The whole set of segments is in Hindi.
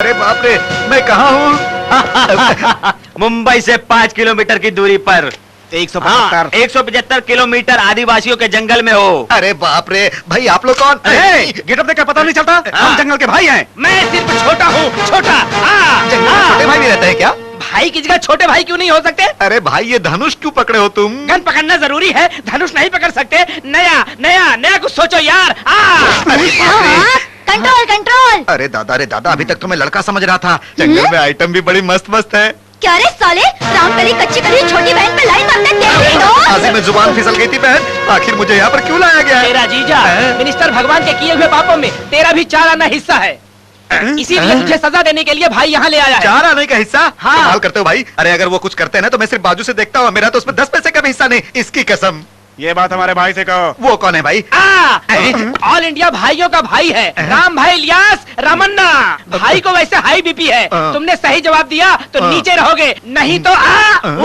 अरे बाप रे, मैं कहाँ हूँ? मुंबई से 5 किलोमीटर की दूरी पर 175। 175 किलोमीटर आदिवासियों के जंगल में हो। अरे बाप रे भाई, आप लोग कौन? गेटअप देख कर पता नहीं चलता हम जंगल के भाई हैं। मैं सिर्फ छोटा हूँ, छोटा। जंगल में छोटे भाई भी रहते हैं क्या? भाई की जगह छोटे भाई क्यों नहीं हो सकते? अरे भाई, ये धनुष क्यों पकड़े हो तुम? गन पकड़ना जरूरी है, धनुष नहीं पकड़ सकते। नया नया नया कुछ सोचो यार। अरे बाप रे। Control control. अरे दादा, रे दादा, अभी तक तो मैं लड़का समझ रहा था। जंगल में आइटम भी बड़ी मस्त मस्त है। क्या रे साले, रामकली कच्ची करी छोटी बहन पे लाइन मारते तेरी दोस्त। आजी में जुबान फिसल गई थी बहन। आखिर मुझे यहाँ पर क्यों लाया गया है? तेरा जीजा मिनिस्टर भगवान के किए हुए पापों में तेरा भी 4 आना हिस्सा है, इसीलिए तुझे सजा देने के लिए भाई यहाँ ले आया है। 4 आने का हिस्सा? हाँ। कमाल करते हो भाई। अरे अगर वो कुछ करते हैं ना तो मैं सिर्फ बाजू से देखता हूँ, मेरा तो उसमें 10 पैसे का भी हिस्सा नहीं, इसकी कसम। ये बात हमारे भाई से कहो। वो कौन है भाई? ऑल इंडिया भाइयों का भाई है, राम भाई इलियास रामन्ना। भाई को वैसे हाई बीपी है, तुमने सही जवाब दिया तो नीचे रहोगे, नहीं तो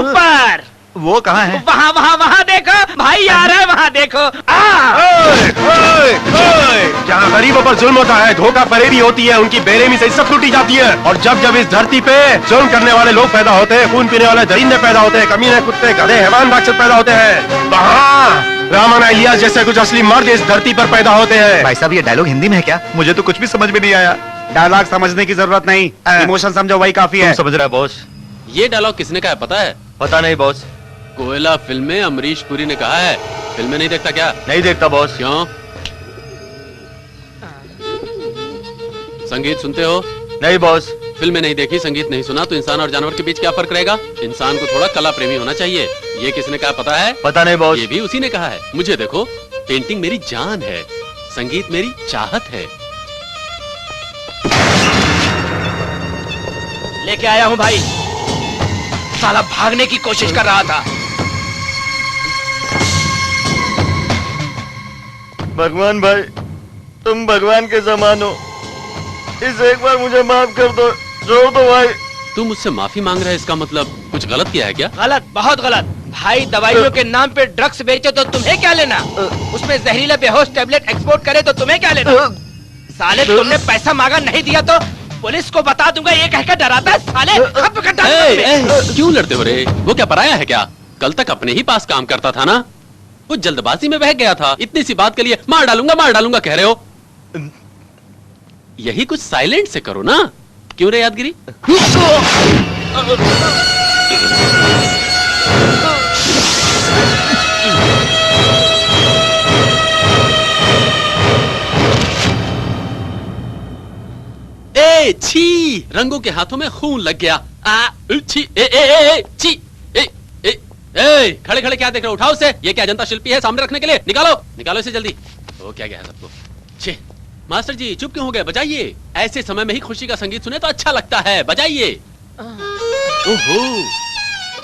ऊपर। वो कहाँ है? वहाँ वहाँ वहाँ देखो, भाई आ रहा है, वहाँ देखो। जहाँ गरीबों पर जुल्म होता है, धोखा फरेबी होती है, उनकी बेरहमी से इज्जत लूटी जाती है। और जब जब इस धरती पे जुल्म करने वाले लोग पैदा होते हैं, खून पीने वाले दरिंदे पैदा होते हैं, कमीने कुत्ते गधे हैवान राक्षस पैदा होते हैं, वहाँ रामन इलियास जैसे कुछ असली मर्द इस धरती पर पैदा होते हैं। भाई साहब, ये डायलॉग हिंदी में है क्या? मुझे तो कुछ भी समझ में नहीं आया। डायलॉग समझने की जरूरत नहीं, इमोशन समझो वही काफी है। समझ रहा है बॉस? ये डायलॉग किसने कहा है पता है? पता नहीं बॉस। कोयला फिल्म में अमरीश पुरी ने कहा है। फिल्में नहीं देखता क्या? नहीं देखता बॉस। क्यों? संगीत सुनते हो? नहीं बॉस। फिल्में नहीं देखी, संगीत नहीं सुना, तो इंसान और जानवर के बीच क्या फर्क रहेगा? इंसान को थोड़ा कला प्रेमी होना चाहिए। ये किसने कहा पता है? पता नहीं बॉस। ये भी उसी ने कहा है। मुझे देखो, पेंटिंग मेरी जान है, संगीत मेरी चाहत है। लेके आया हूँ भाई। साला भागने की कोशिश कर रहा था। भगवान भाई, तुम भगवान के समान हो, इस एक बार मुझे माफ कर दो, छोड़ दो भाई। तुम मुझसे माफी मांग रहे हैं, इसका मतलब कुछ गलत किया है क्या? गलत, बहुत गलत। भाई दवाइयों के नाम पे ड्रग्स बेचे तो तुम्हें क्या लेना? उसमें जहरीला बेहोश टैबलेट एक्सपोर्ट करे तो तुम्हें क्या लेना? साले तुमने पैसा मांगा, नहीं दिया तो पुलिस को बता दूंगा, ये कहकर डराता है साले। खप कर डाल दे। क्यों लड़ते हो रे? वो क्या पराया है क्या? कल तक अपने ही पास काम करता था ना। वो जल्दबाजी में बह गया था, इतनी सी बात के लिए मार डालूंगा कह रहे हो। यही कुछ साइलेंट से करो ना। क्यों रे यादगिरी? ए छी, रंगों के हाथों में खून लग गया। छी, छी, खड़े खड़े क्या देख रहे हो? उठाओ उसे। ये क्या जनता शिल्पी है सामने रखने के लिए? निकालो इसे जल्दी। ओ क्या गया है सबको। छे, मास्टर जी चुप क्यों हो गए? बजाइए। ऐसे समय में ही खुशी का संगीत सुने तो अच्छा लगता है, बजाइए। ओहो,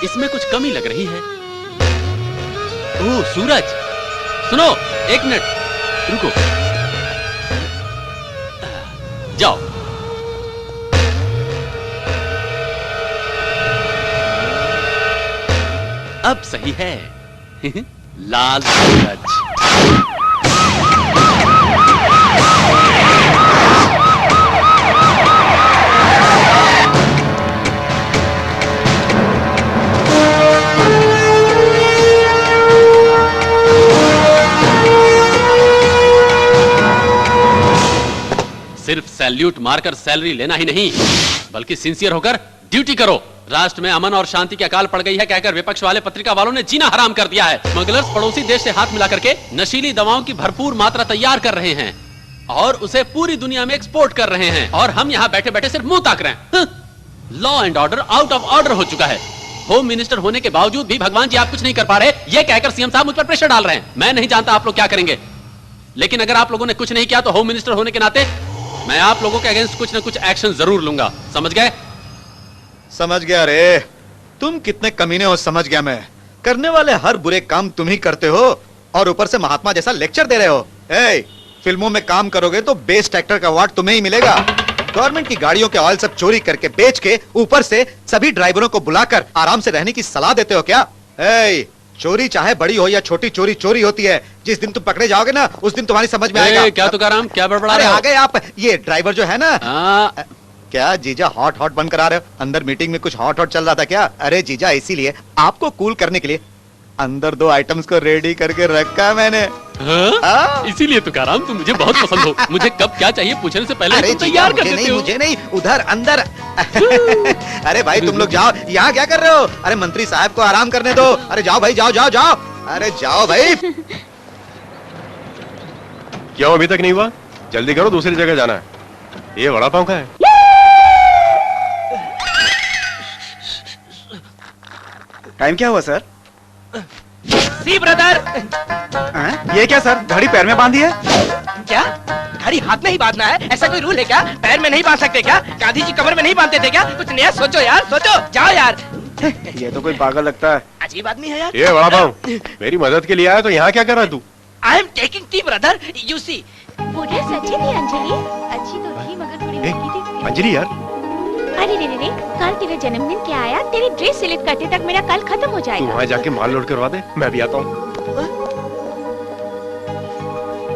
इसमें कुछ कमी लग रही है। ओह सूरज, सुनो, 1 मिनट रुको, जाओ। अब सही है। लाल सूरज। सिर्फ सैल्यूट मारकर सैलरी लेना ही नहीं, बल्कि सिंसियर होकर ड्यूटी करो। राष्ट्र में अमन और शांति की अकाल पड़ गई है कहकर विपक्ष वाले पत्रिका वालों ने जीना हराम कर दिया है। स्मगलर्स पड़ोसी देश से हाथ मिला करके नशीली दवाओं की भरपूर मात्रा तैयार कर रहे हैं और उसे पूरी दुनिया में एक्सपोर्ट कर रहे हैं, और हम यहाँ बैठे बैठे सिर्फ मुंह ताक रहे हैं। Law and order out of order हो चुका है। होम मिनिस्टर होने के बावजूद भी भगवान जी आप कुछ नहीं कर पा रहे, ये कहकर सीएम साहब मुझ पर प्रेशर डाल रहे हैं। मैं नहीं जानता आप लोग क्या करेंगे, लेकिन अगर आप लोगों ने कुछ नहीं किया तो होम मिनिस्टर होने के नाते मैं आप लोगों के अगेंस्ट कुछ न कुछ एक्शन जरूर लूंगा। समझ गए? समझ गया रे। तुम कितने कमीने हो समझ गया मैं। करने वाले हर बुरे काम तुम ही करते हो और ऊपर से महात्मा जैसा लेक्चर दे रहे हो। फिल्मों में काम करोगे तो बेस्ट एक्टर का अवार्ड तुम्हें ही मिलेगा। गवर्नमेंट की गाड़ियों के ऑयल सब चोरी करके बेच के ऊपर से सभी ड्राइवरों को बुलाकर आराम से रहने की सलाह देते हो क्या? चोरी चाहे बड़ी हो या छोटी चोरी चोरी होती है। जिस दिन तुम पकड़े जाओगे ना उस दिन तुम्हारी समझ में आएगा। क्या तुकाराम, क्या बड़बड़ा रहे हो? आ गए आप। ये ड्राइवर जो है ना, क्या जीजा हॉट हॉट बंद करा रहे हो? अंदर मीटिंग में कुछ हॉट हॉट चल रहा था क्या? अरे जीजा, इसीलिए आपको कूल करने के लिए अंदर 2 आइटम्स को रेडी करके रखा मैंने। हाँ? इसीलिए तो कह रहा हूँ तुम मुझे बहुत पसंद हो। मुझे कब क्या चाहिए पूछने से पहले अरे तुम तैयार कर मुझे देते नहीं, हो। मुझे नहीं, उधर अंदर। अरे भाई तुम लोग जाओ, यहाँ क्या कर रहे हो? अरे मंत्री साहब को आराम करने दो। अरे जाओ भाई, जाओ जाओ जाओ। अरे जाओ भाई। क्यों अभी तक नहीं हुआ? जल्दी करो, दूसरी जगह जाना है। ये वड़ा पाव का है। टाइम क्या हुआ सर? सी ब्रदर। ये क्या सर, घड़ी पैर में बांधी है? क्या घड़ी हाथ में ही बांधना है? ऐसा कोई रूल है क्या? पैर में नहीं बांध सकते क्या? गांधी जी कमर में नहीं बांधते थे क्या? कुछ नया सोचो यार, सोचो। जाओ यार। ये तो कोई पागल लगता है। अजीब आदमी है यार। ये वड़ा पाव मेरी मदद के लिए आया तो यहाँ क्या कर रहा है तू? I am taking tea brother, you see. पूरे सच्ची थी अंजलि, अच्छी तो थी मगर थोड़ी महंगी थी। अंजलि यार, अरे रे रे रे, कल तेरे जन्मदिन क्या आया? तेरी ड्रेस सिलेक्ट करते तक मेरा कल खत्म हो तू जाएगा। वहाँ जाके माल लोड करवा दे, मैं भी आता हूँ।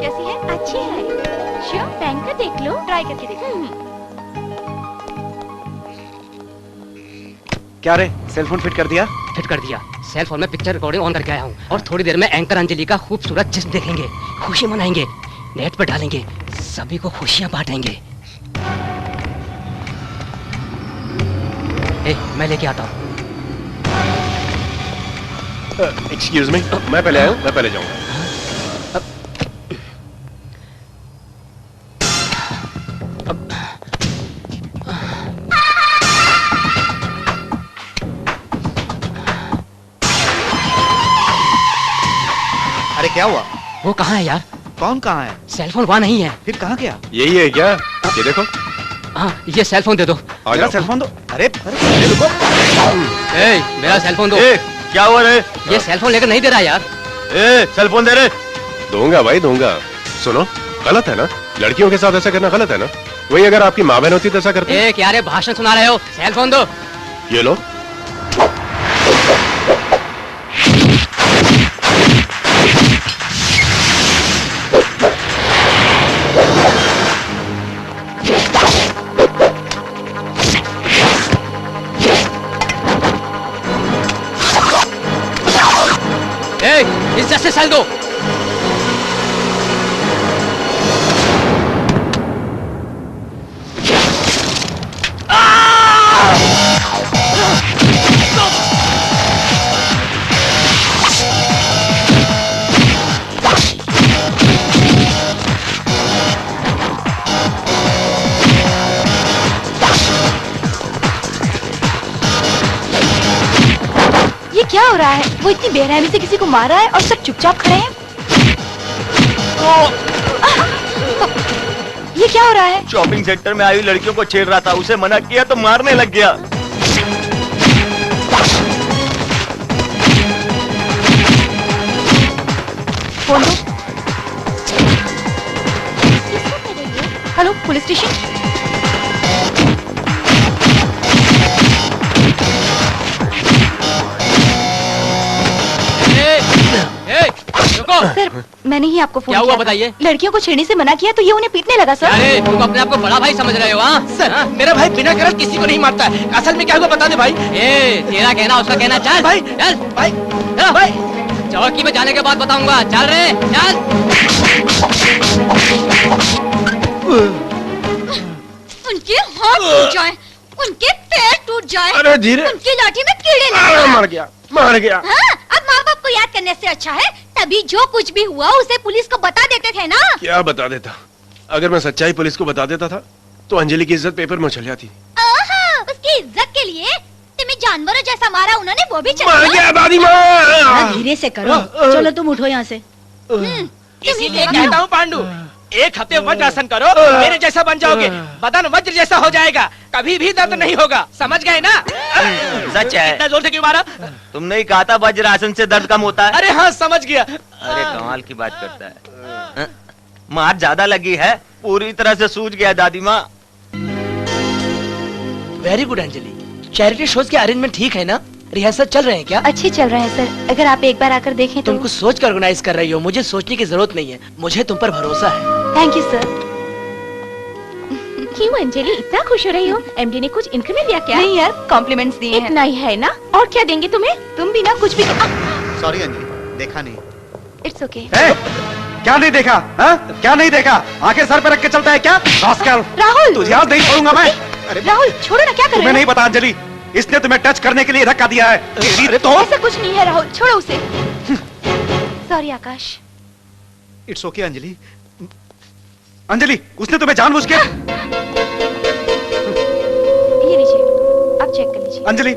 कैसी है? अच्छी है। श्योर, पहन कर देख लो, ट्राई करके देखो। क्या रे, सेलफोन फिट कर दिया? फिट कर दिया। सेल फोन में पिक्चर रिकॉर्डिंग ऑन करके आया हूँ और थोड़ी देर में एंकर अंजलि का खूबसूरत जिस्म देखेंगे, खुशी मनाएंगे, नेट पर डालेंगे, सभी को खुशियाँ बांटेंगे। मैं लेके आता हूँ। एक्सक्यूज मी, मैं पहले आया हूँ, मैं पहले जाऊँगा। अरे क्या हुआ? वो कहाँ है यार? कौन कहाँ है? सेलफोन वहाँ नहीं है। फिर कहाँ गया? यही है क्या? ये देखो। हाँ, ये सेलफोन दे दो। आ मेरा जाओ। सेलफोन दो। अरे रुको। मेरा सेलफोन दो। क्या हुआ रे? ये सेलफोन लेकर नहीं दे रहा यार। सेलफोन दे रे। दूंगा भाई, दूंगा। सुनो, गलत है ना? लड़कियों के साथ ऐसा करना गलत है ना? वही अगर आपकी माँ बहन होती तो ऐसा करते? क्या रे भाषण सुना रहे हो? सेलफोन दो। ये लो। इज्जत से सेल दो। ये क्या हो रहा है? वो इतनी बेरहमी से किसी को मार रहा है और सब चुपचाप खड़े हैं। ये क्या हो रहा है? शॉपिंग सेंटर में आई हुई लड़कियों को छेड़ रहा था, उसे मना किया तो मारने लग गया। फोन दो। Hello, police station. रुको। सर, मैंने ही आपको फोन क्या हुआ किया था। बताइए। लड़कियों को छेड़ने से मना किया तो ये उन्हें पीटने लगा सर। अरे तुम अपने आप को बड़ा भाई समझ रहे हो? हाँ सर, मेरा भाई बिना कारण किसी को नहीं मारता है। असल में क्या हुआ बता दे भाई। तेरा कहना उसका कहना। चल भाई, चल भाई, चलो। भाई। चौकी में जाने के बाद बताऊंगा। चल रे चल। उनके हाथ टूट जाए, उनके पैर टूट जाए, अरे धीरे। उनकी लाठी में कीड़े लग मर गया, मर गया। हाँ, अब माँ बाप को याद करने से अच्छा है तभी जो कुछ भी हुआ उसे पुलिस को बता देते थे ना। क्या बता देता? अगर मैं सच्चाई पुलिस को बता देता था तो अंजलि की इज्जत पेपर में उछल जाती। उसकी इज्जत के लिए तुम्हें जानवरों जैसा मारा उन्होंने, वो भी मर चला। गया दादी माँ। धीरे से करो। चलो तुम उठो यहाँ से। इसीलिए कहता हूँ पांडु, 1 हफ्ते वज्रासन करो, मेरे जैसा बन जाओगे, बदन वज्र जैसा हो जाएगा, कभी भी दर्द नहीं होगा। समझ गए ना? सच है। इतना जोर से क्यों मारा? तुमने ही कहा था वज्रासन से दर्द कम होता है। अरे हाँ, समझ गया। अरे कमाल की बात करता है। मार ज्यादा लगी है, पूरी तरह से सूझ गया दादी माँ। Very good Anjali. Charity shows के अरेंजमेंट ठीक है ना? रिहर्सल चल रहे हैं क्या? अच्छे चल रहे हैं सर, अगर आप एक बार आकर देखें तो। तुम कुछ सोच कर ऑर्गेनाइज कर रही हो, मुझे सोचने की जरूरत नहीं है, मुझे तुम पर भरोसा है। Thank you sir. क्यों अंजलि इतना खुश हो रही हो? एमडी ने कुछ इंक्रीमेंट दिया क्या? नहीं यार, कॉम्प्लीमेंट्स दिए हैं। इतना ही है ना? और क्या देंगे तुम्हें? तुम भी ना कुछ भी। सॉरी अंजलि, देखा नहीं। It's okay. क्या नहीं देखा? क्या नहीं देखा? आंखें सर पे रख के चलता है क्या? रास्कल। राहुल, तुझे आज नहीं छोड़ूंगा मैं। राहुल छोड़ो ना, क्या कर रहे हो? तुम्हें नहीं पता अंजलि, इसने तुम्हें टच करने के लिए धक्का दिया है। तेरी तो ऐसा कुछ नहीं है राहुल, छोड़ो उसे। Sorry Akash. It's okay Anjali. Anjali, उसने तुम्हें जानबूझ के। ये लीजिए, आप चेक कर लीजिए। अंजलि,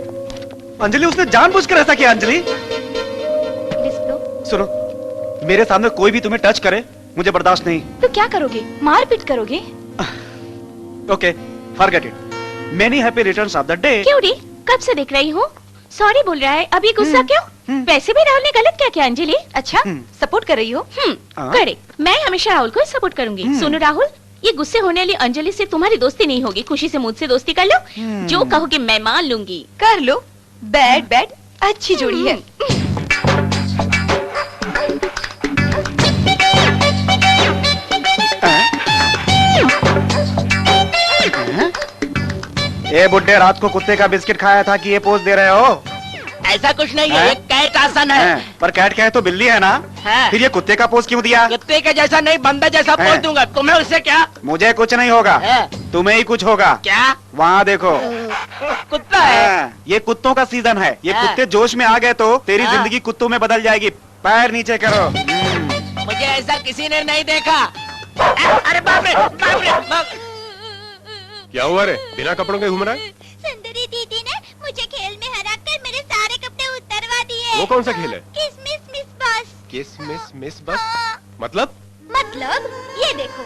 अंजलि उसने जानबूझ कर ऐसा किया। अंजलि लिस्ट लो। सुनो, मेरे सामने कोई भी तुम्हें टच करे मुझे बर्दाश्त नहीं। तो क्या करोगे? मारपीट करोगे? Okay, forget it. Many happy returns of the day. क्यों डी? कब से देख रही हूँ? सॉरी बोल रहा है, अभी गुस्सा क्यों? वैसे भी राहुल ने गलत क्या किया अंजलि? अच्छा, सपोर्ट कर रही हो? करेक्ट, मैं हमेशा राहुल को सपोर्ट करूंगी। सुनो राहुल, ये गुस्से होने वाली अंजलि से तुम्हारी दोस्ती नहीं होगी। खुशी से मुझसे दोस्ती कर लो, जो कहोगे मैं मान लूंगी। कर लो। बैड बैड अच्छी जोड़ी है। ए बुड्ढे, रात को कुत्ते का बिस्किट खाया था कि ये पोज दे रहे हो? ऐसा कुछ नहीं है, ये कैट आसन है। पर कैट क्या है तो बिल्ली है ना? फिर ये कुत्ते का पोज क्यों दिया? कुत्ते के जैसा नहीं, बंदा जैसा पोज दूंगा। तुम्हें उससे क्या? मुझे कुछ नहीं होगा, तुम्हें ही कुछ होगा। क्या? वहाँ देखो, कुत्ता है। ये कुत्तों का सीजन है। ये कुत्ते जोश में आ गए तो तेरी जिंदगी कुत्तों में बदल जाएगी। पैर नीचे करो। मुझे ऐसा किसी ने नहीं देखा। अरे बाप रे, बाप रे, बाप। क्या हुआ रे, बिना कपड़ों के घूम रहा है? सुंदरी दीदी ने मुझे खेल में हराकर मेरे सारे कपड़े उतरवा दिए। वो कौन सा खेल है? किसमिस मिस बस। किसमिस मिस बस? मतलब ये देखो,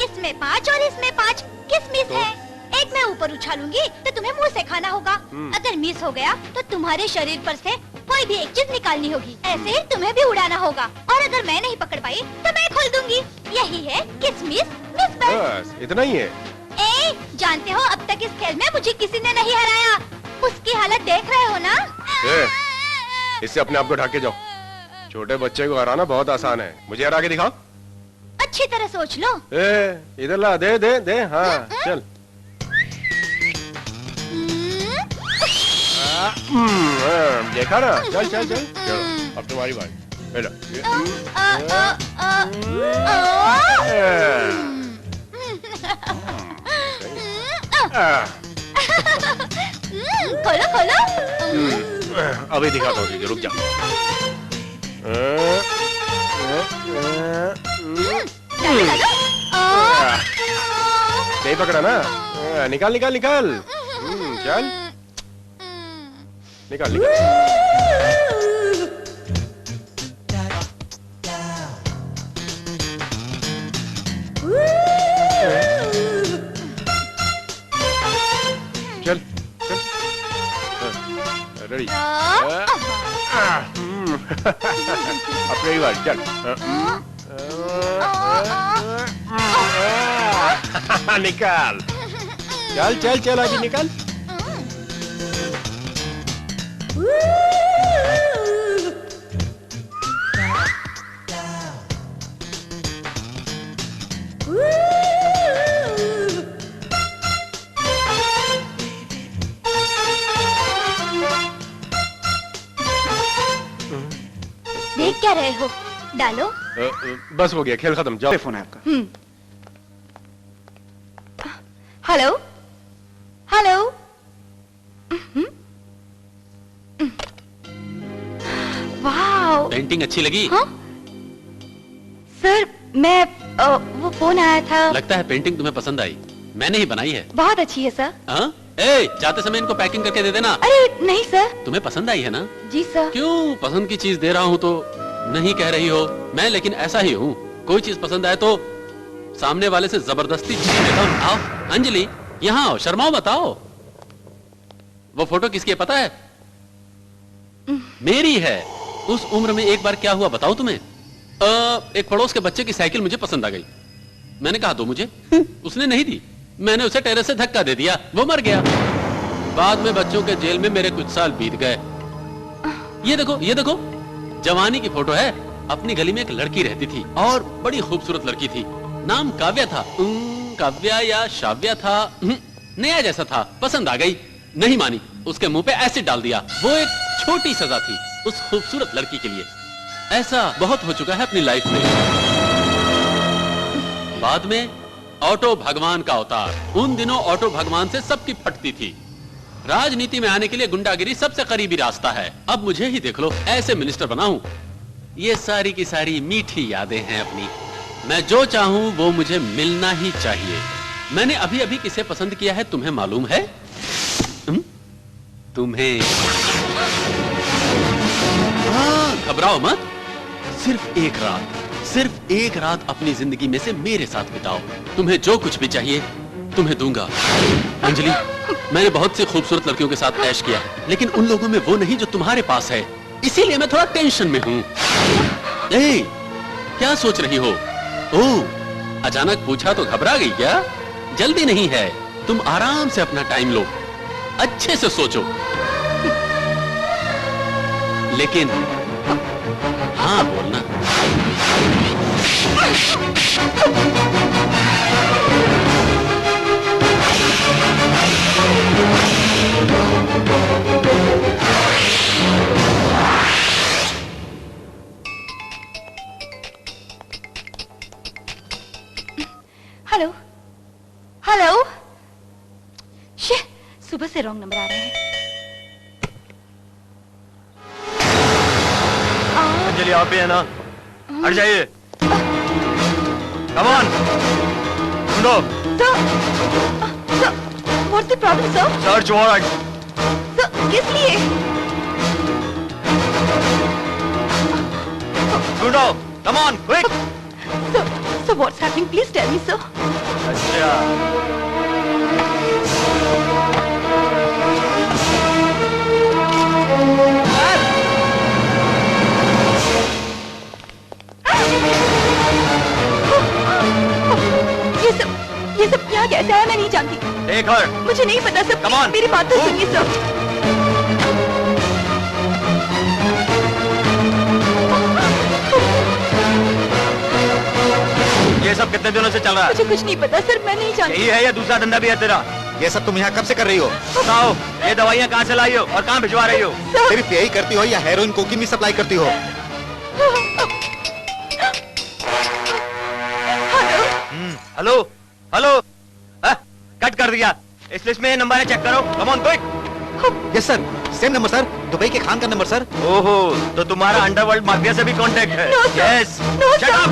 इसमें 5 और इसमें 5 किसमिस है। एक मैं ऊपर उछालूंगी तो तुम्हें मुंह से खाना होगा। अगर मिस हो गया तो तुम्हारे शरीर पर से कोई भी एक चीज निकालनी होगी। ऐसे ही तुम्हें भी उड़ाना होगा। और अगर मैं नहीं पकड़ पाई तो मैं खोल दूंगी। यही है किसमिस मिस बस। बस इतना ही है? जानते हो, अब तक इस खेल में मुझे किसी ने नहीं हराया। उसकी हालत देख रहे हो ना? इससे अपने आप को ढक के जाओ। छोटे बच्चे को हराना बहुत आसान है। मुझे हरा के दिखाओ। अच्छी तरह सोच लो। इधर ला, दे दे दे। हाँ चल। देखा ना? चल चल चल, चलो अब तुम्हारी बारी। खोलो खोलो। अभी दिखाता हूँ, रुक जा। नहीं पकड़ा ना? निकाल निकाल निकाल। चल निकाल निकाल। चल चल, रेडी। अपनी बारी, चल। निकाल, चल चल चल, आगे निकाल। देख क्या रहे हो? डालो। बस हो गया, खेल खत्म, जाओ। फोन है आपका। Hello hello. वाह, पेंटिंग अच्छी लगी? हाँ? सर मैं वो फोन आया था। लगता है पेंटिंग तुम्हें पसंद आई। मैंने ही बनाई है। बहुत अच्छी है सर। हाँ? जाते समय इनको पैकिंग करके दे देना। अरे नहीं सर। तुम्हें पसंद आई है ना? जी सर। क्यों, पसंद की चीज दे रहा हूँ तो नहीं कह रही हो? मैं लेकिन ऐसा ही हूँ, कोई चीज पसंद आए तो सामने वाले से जबरदस्ती छीन लेता हूँ। आओ अंजलि, यहाँ आओ, शर्माओ बताओ। वो फोटो किसकी है पता है? मेरी है। उस उम्र में एक बार क्या हुआ बताओ तुम्हें? एक पड़ोस के बच्चे की साइकिल मुझे पसंद आ गई। मैंने कहा दो मुझे, उसने नहीं दी। मैंने उसे टेरेस से धक्का दे दिया, वो मर गया। बाद में बच्चों के जेल में मेरे कुछ साल बीत गए। ये देखो, ये देखो, जवानी की फोटो है। अपनी गली में एक लड़की रहती थी और बड़ी खूबसूरत लड़की थी। नाम काव्या था। काव्या या शाव्या था, नया जैसा था, पसंद आ गई, नहीं मानी, उसके मुंह पे एसिड डाल दिया। वो एक छोटी सजा थी उस खूबसूरत लड़की के लिए। ऐसा बहुत हो चुका है अपनी लाइफ में। बाद में ऑटो भगवान का अवतार। उन दिनों ऑटो भगवान से सबकी फटती थी। राजनीति में आने के लिए गुंडागिरी सबसे करीबी रास्ता है। अब मुझे ही देख लो, ऐसे मिनिस्टर बना हूं। ये सारी की सारी मीठी यादें हैं अपनी। मैं जो चाहूं वो मुझे मिलना ही चाहिए। मैंने अभी अभी किसे पसंद किया है तुम्हें मालूम है? तुम्हें। घबराओ मत, सिर्फ एक रात अपनी जिंदगी में से मेरे साथ बिताओ। तुम्हें जो कुछ भी चाहिए तुम्हें दूंगा। अंजलि, मैंने बहुत सी खूबसूरत लड़कियों के साथ ऐश किया है, लेकिन उन लोगों में वो नहीं जो तुम्हारे पास है। इसीलिए मैं थोड़ा टेंशन में हूं। ए, क्या सोच रही हो? ओह, अचानक पूछा तो घबरा गई क्या? जल्दी नहीं है, तुम आराम से अपना टाइम लो, अच्छे से सोचो। लेकिन हाँ बोलना। हेलो हेलो, सुबह से रॉन्ग नंबर आ रहे हैं। अंजलि आप भी है ना? हट जाइए। कम ऑन, ढूंढो। What's the problem, sir? Search warrant. Sir, किस लिए? ढूंढो, come on, quick. Sir, what's happening? Please tell me, sir. अच्छा, ये सब यहाँ कैसे आया? मैं नहीं जानती। देख हर। मुझे नहीं पता सर। Come on. मेरी बात तो सुनिए सर। ये सब कितने दिनों से चल रहा है? मुझे कुछ नहीं पता सर, मैं नहीं जानती। यही है या दूसरा धंधा भी है तेरा? ये सब तुम यहाँ कब से कर रही हो? बताओ, ये दवाइयाँ कहाँ से लाई हो और कहाँ भिजवा रही हो? सिर्फ यही करती हो या हेरोइन कोकीन भी सप्लाई करती हो? हेलो हेलो, कट कर दिया। इस लिस्ट में ये नंबर है, चेक करो। Come on quick. Yes sir, same number sir, Dubai के खान का नंबर सर। ओहो, तो तुम्हारा अंडरवर्ल्ड माफिया से भी कांटेक्ट है? No, sir. Yes. No, shut sir. Up.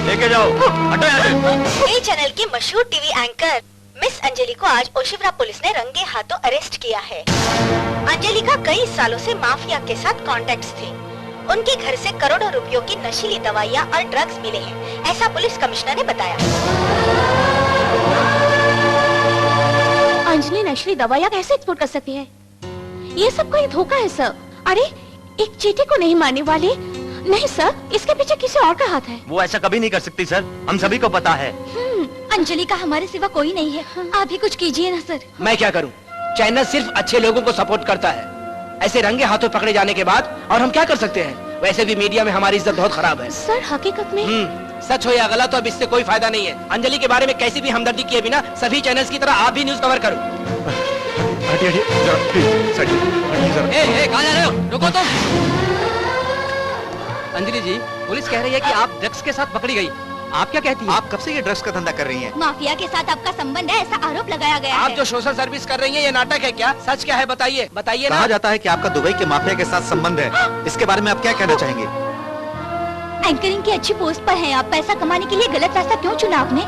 लेके जाओ, हटो यहाँ से। ए चैनल की मशहूर टीवी एंकर मिस अंजलि को आज ओशिवरा पुलिस ने रंगे हाथों अरेस्ट किया है। अंजलि का कई सालों से माफिया के साथ कॉन्टेक्ट्स थे। उनके घर से करोड़ों रुपयों की नशीली दवाइयाँ और ड्रग्स मिले हैं, ऐसा पुलिस कमिश्नर ने बताया। अंजलि नशीली दवाइयाँ कैसे एक्सपोर्ट कर सकती है? ये सब कोई धोखा है सर। अरे एक चीटी को नहीं मारने वाले, नहीं सर, इसके पीछे किसी और का हाथ है। वो ऐसा कभी नहीं कर सकती सर, हम सभी को पता है। अंजलि का हमारे सिवा कोई नहीं है, आप ही कुछ कीजिए ना सर। मैं क्या करूं? चैनल सिर्फ अच्छे लोगों को सपोर्ट करता है। ऐसे रंगे हाथों पकड़े जाने के बाद और हम क्या कर सकते हैं? वैसे भी मीडिया में हमारी इज्जत बहुत खराब है। सर हकीकत में सच हो या गलत तो अब इससे कोई फायदा नहीं है। अंजलि के बारे में कैसी भी हमदर्दी किए बिना सभी चैनल्स की तरह आप भी न्यूज कवर करो। कहाँ जा रहे हो? रुको तुम। अंजलि जी, पुलिस कह रही है कि आप ड्रग्स के साथ पकड़ी गई। आप क्या कहती हैं? आप कब से ये ड्रग्स का धंधा कर रही हैं? माफिया के साथ आपका संबंध है, ऐसा आरोप लगाया गया आप है। जो सोशल सर्विस कर रही हैं ये नाटक है क्या? सच क्या है बताइए, बताइए ना। कहा जाता है कि आपका दुबई के माफिया के साथ संबंध है, इसके बारे में आप क्या कहना चाहेंगे? एंकरिंग की अच्छी पोस्ट पर हैं आप, पैसा कमाने के लिए गलत रास्ता क्यों चुना आपने?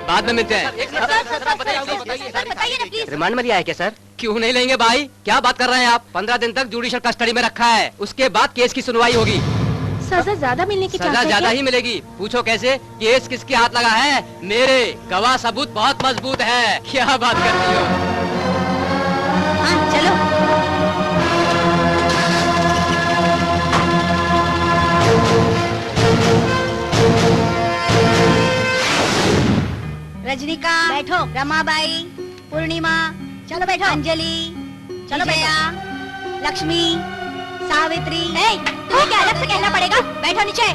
बाद में मिलते हैं। बताइए ना प्लीज। रिमांड में लिया है क्या सर? क्यों नहीं लेंगे भाई, क्या बात कर रहे हैं आप? 15 दिन तक जुडिशियल कस्टडी में रखा है, उसके बाद केस की सुनवाई होगी। सजा ज्यादा मिलने की सजा ज्यादा ही मिलेगी। पूछो कैसे? केस किसके हाथ लगा है? मेरे। गवाह सबूत बहुत मजबूत है। क्या बात करती हो? हाँ चलो। रजनीकांत बैठो, रमाबाई, पूर्णिमा चलो बैठो, अंजलि चलो भैया, लक्ष्मी, सावित्री। तुम्हें क्या अलग से कहना पड़ेगा? बैठो नीचे।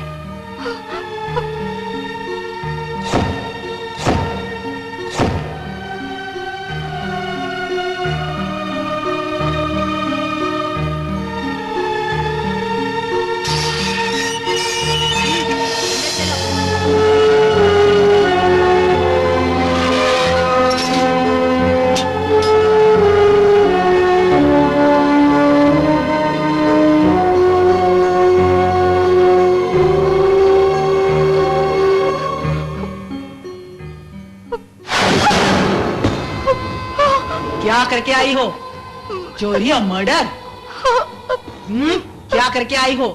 क्या करके आई हो? चोरी और मर्डर? क्या करके आई हो?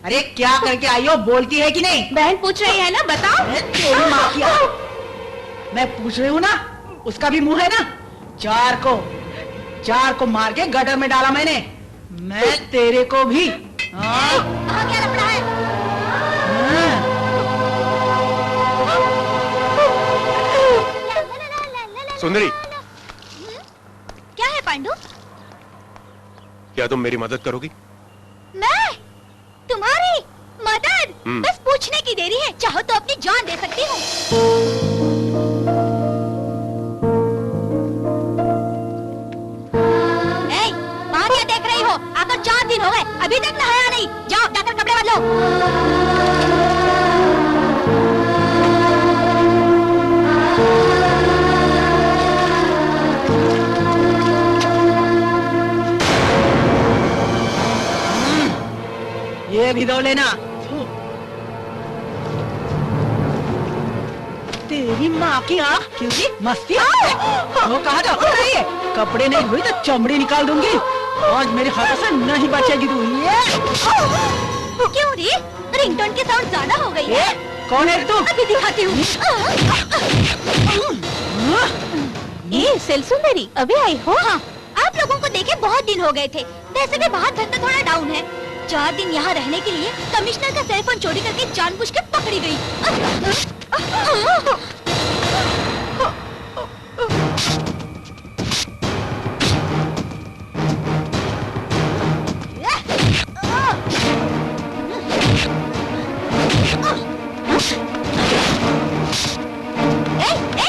अरे क्या करके आई हो? बोलती है कि नहीं? बहन पूछ रही है ना, बताओ। तेरी माँ की आँख। मैं पूछ रही हूँ ना, उसका भी मुंह है ना। चार को मार के गटर में डाला मैंने। मैं तेरे को भी। क्या लफड़ा है? सुंदरी, क्या है पांडु? क्या तुम मेरी मदद करोगी? मैं तुम्हारी मदद? बस पूछने की देरी है, चाहो तो अपनी जान दे सकती हूँ। वहाँ क्या देख रही हो? आकर 4 दिन हो गए, अभी तक नहाया नहीं। जाओ जाकर कपड़े बदलो। ये भी धो लेना। तेरी माँ की आँख, क्योंकि मस्ती। वो कहा जा रही है, कपड़े नहीं धोई तो चमड़ी निकाल दूंगी। आज मेरे हाथों से नहीं बचेगी तू। क्यों रे? रिंगटोन की साउंड ज्यादा हो गई है। कौन है तू? अभी दिखाती हूँ। सेल सुंदरी, अभी आई हो? हाँ, आप लोगों को देखे बहुत दिन हो गए थे। वैसे भी बाहर धंधा थोड़ा डाउन है। 4 दिन यहाँ रहने के लिए कमिश्नर का सेल फोन चोरी करके जानबूझ के पकड़ी गई।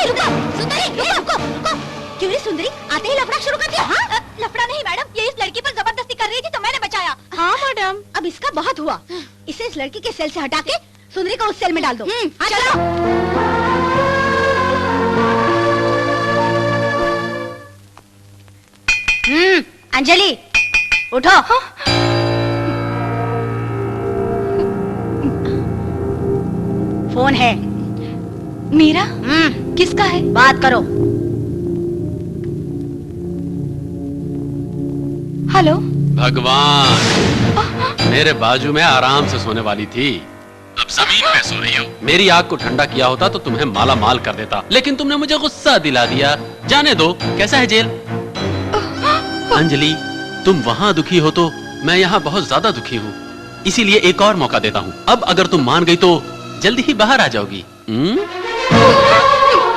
रुको, सुंदरी, रुको। क्यों रे सुंदरी, आते ही लफड़ा शुरू कर दिया? हाँ? लफड़ा नहीं मैडम, ये इस लड़की पर जबरदस्ती कर रही थी तो मैंने बचाया। हाँ मैडम। अब इसका बहुत हुआ। इसे इस लड़की के सेल से हटा के सुंदरी को उस सेल में डाल दो। चलो। अंजलि, उठो। फोन है। मेरा? किसका है? बात करो। हेलो। भगवान, मेरे बाजू में आराम से सोने वाली थी, अब जमीन पे सो रही हो। मेरी आग को ठंडा किया होता तो तुम्हें माला माल कर देता, लेकिन तुमने मुझे गुस्सा दिला दिया। जाने दो, कैसा है जेल? अंजलि, तुम वहाँ दुखी हो तो मैं यहाँ बहुत ज्यादा दुखी हूँ, इसीलिए एक और मौका देता हूँ। अब अगर तुम मान गई तो जल्दी ही बाहर आ जाओगी।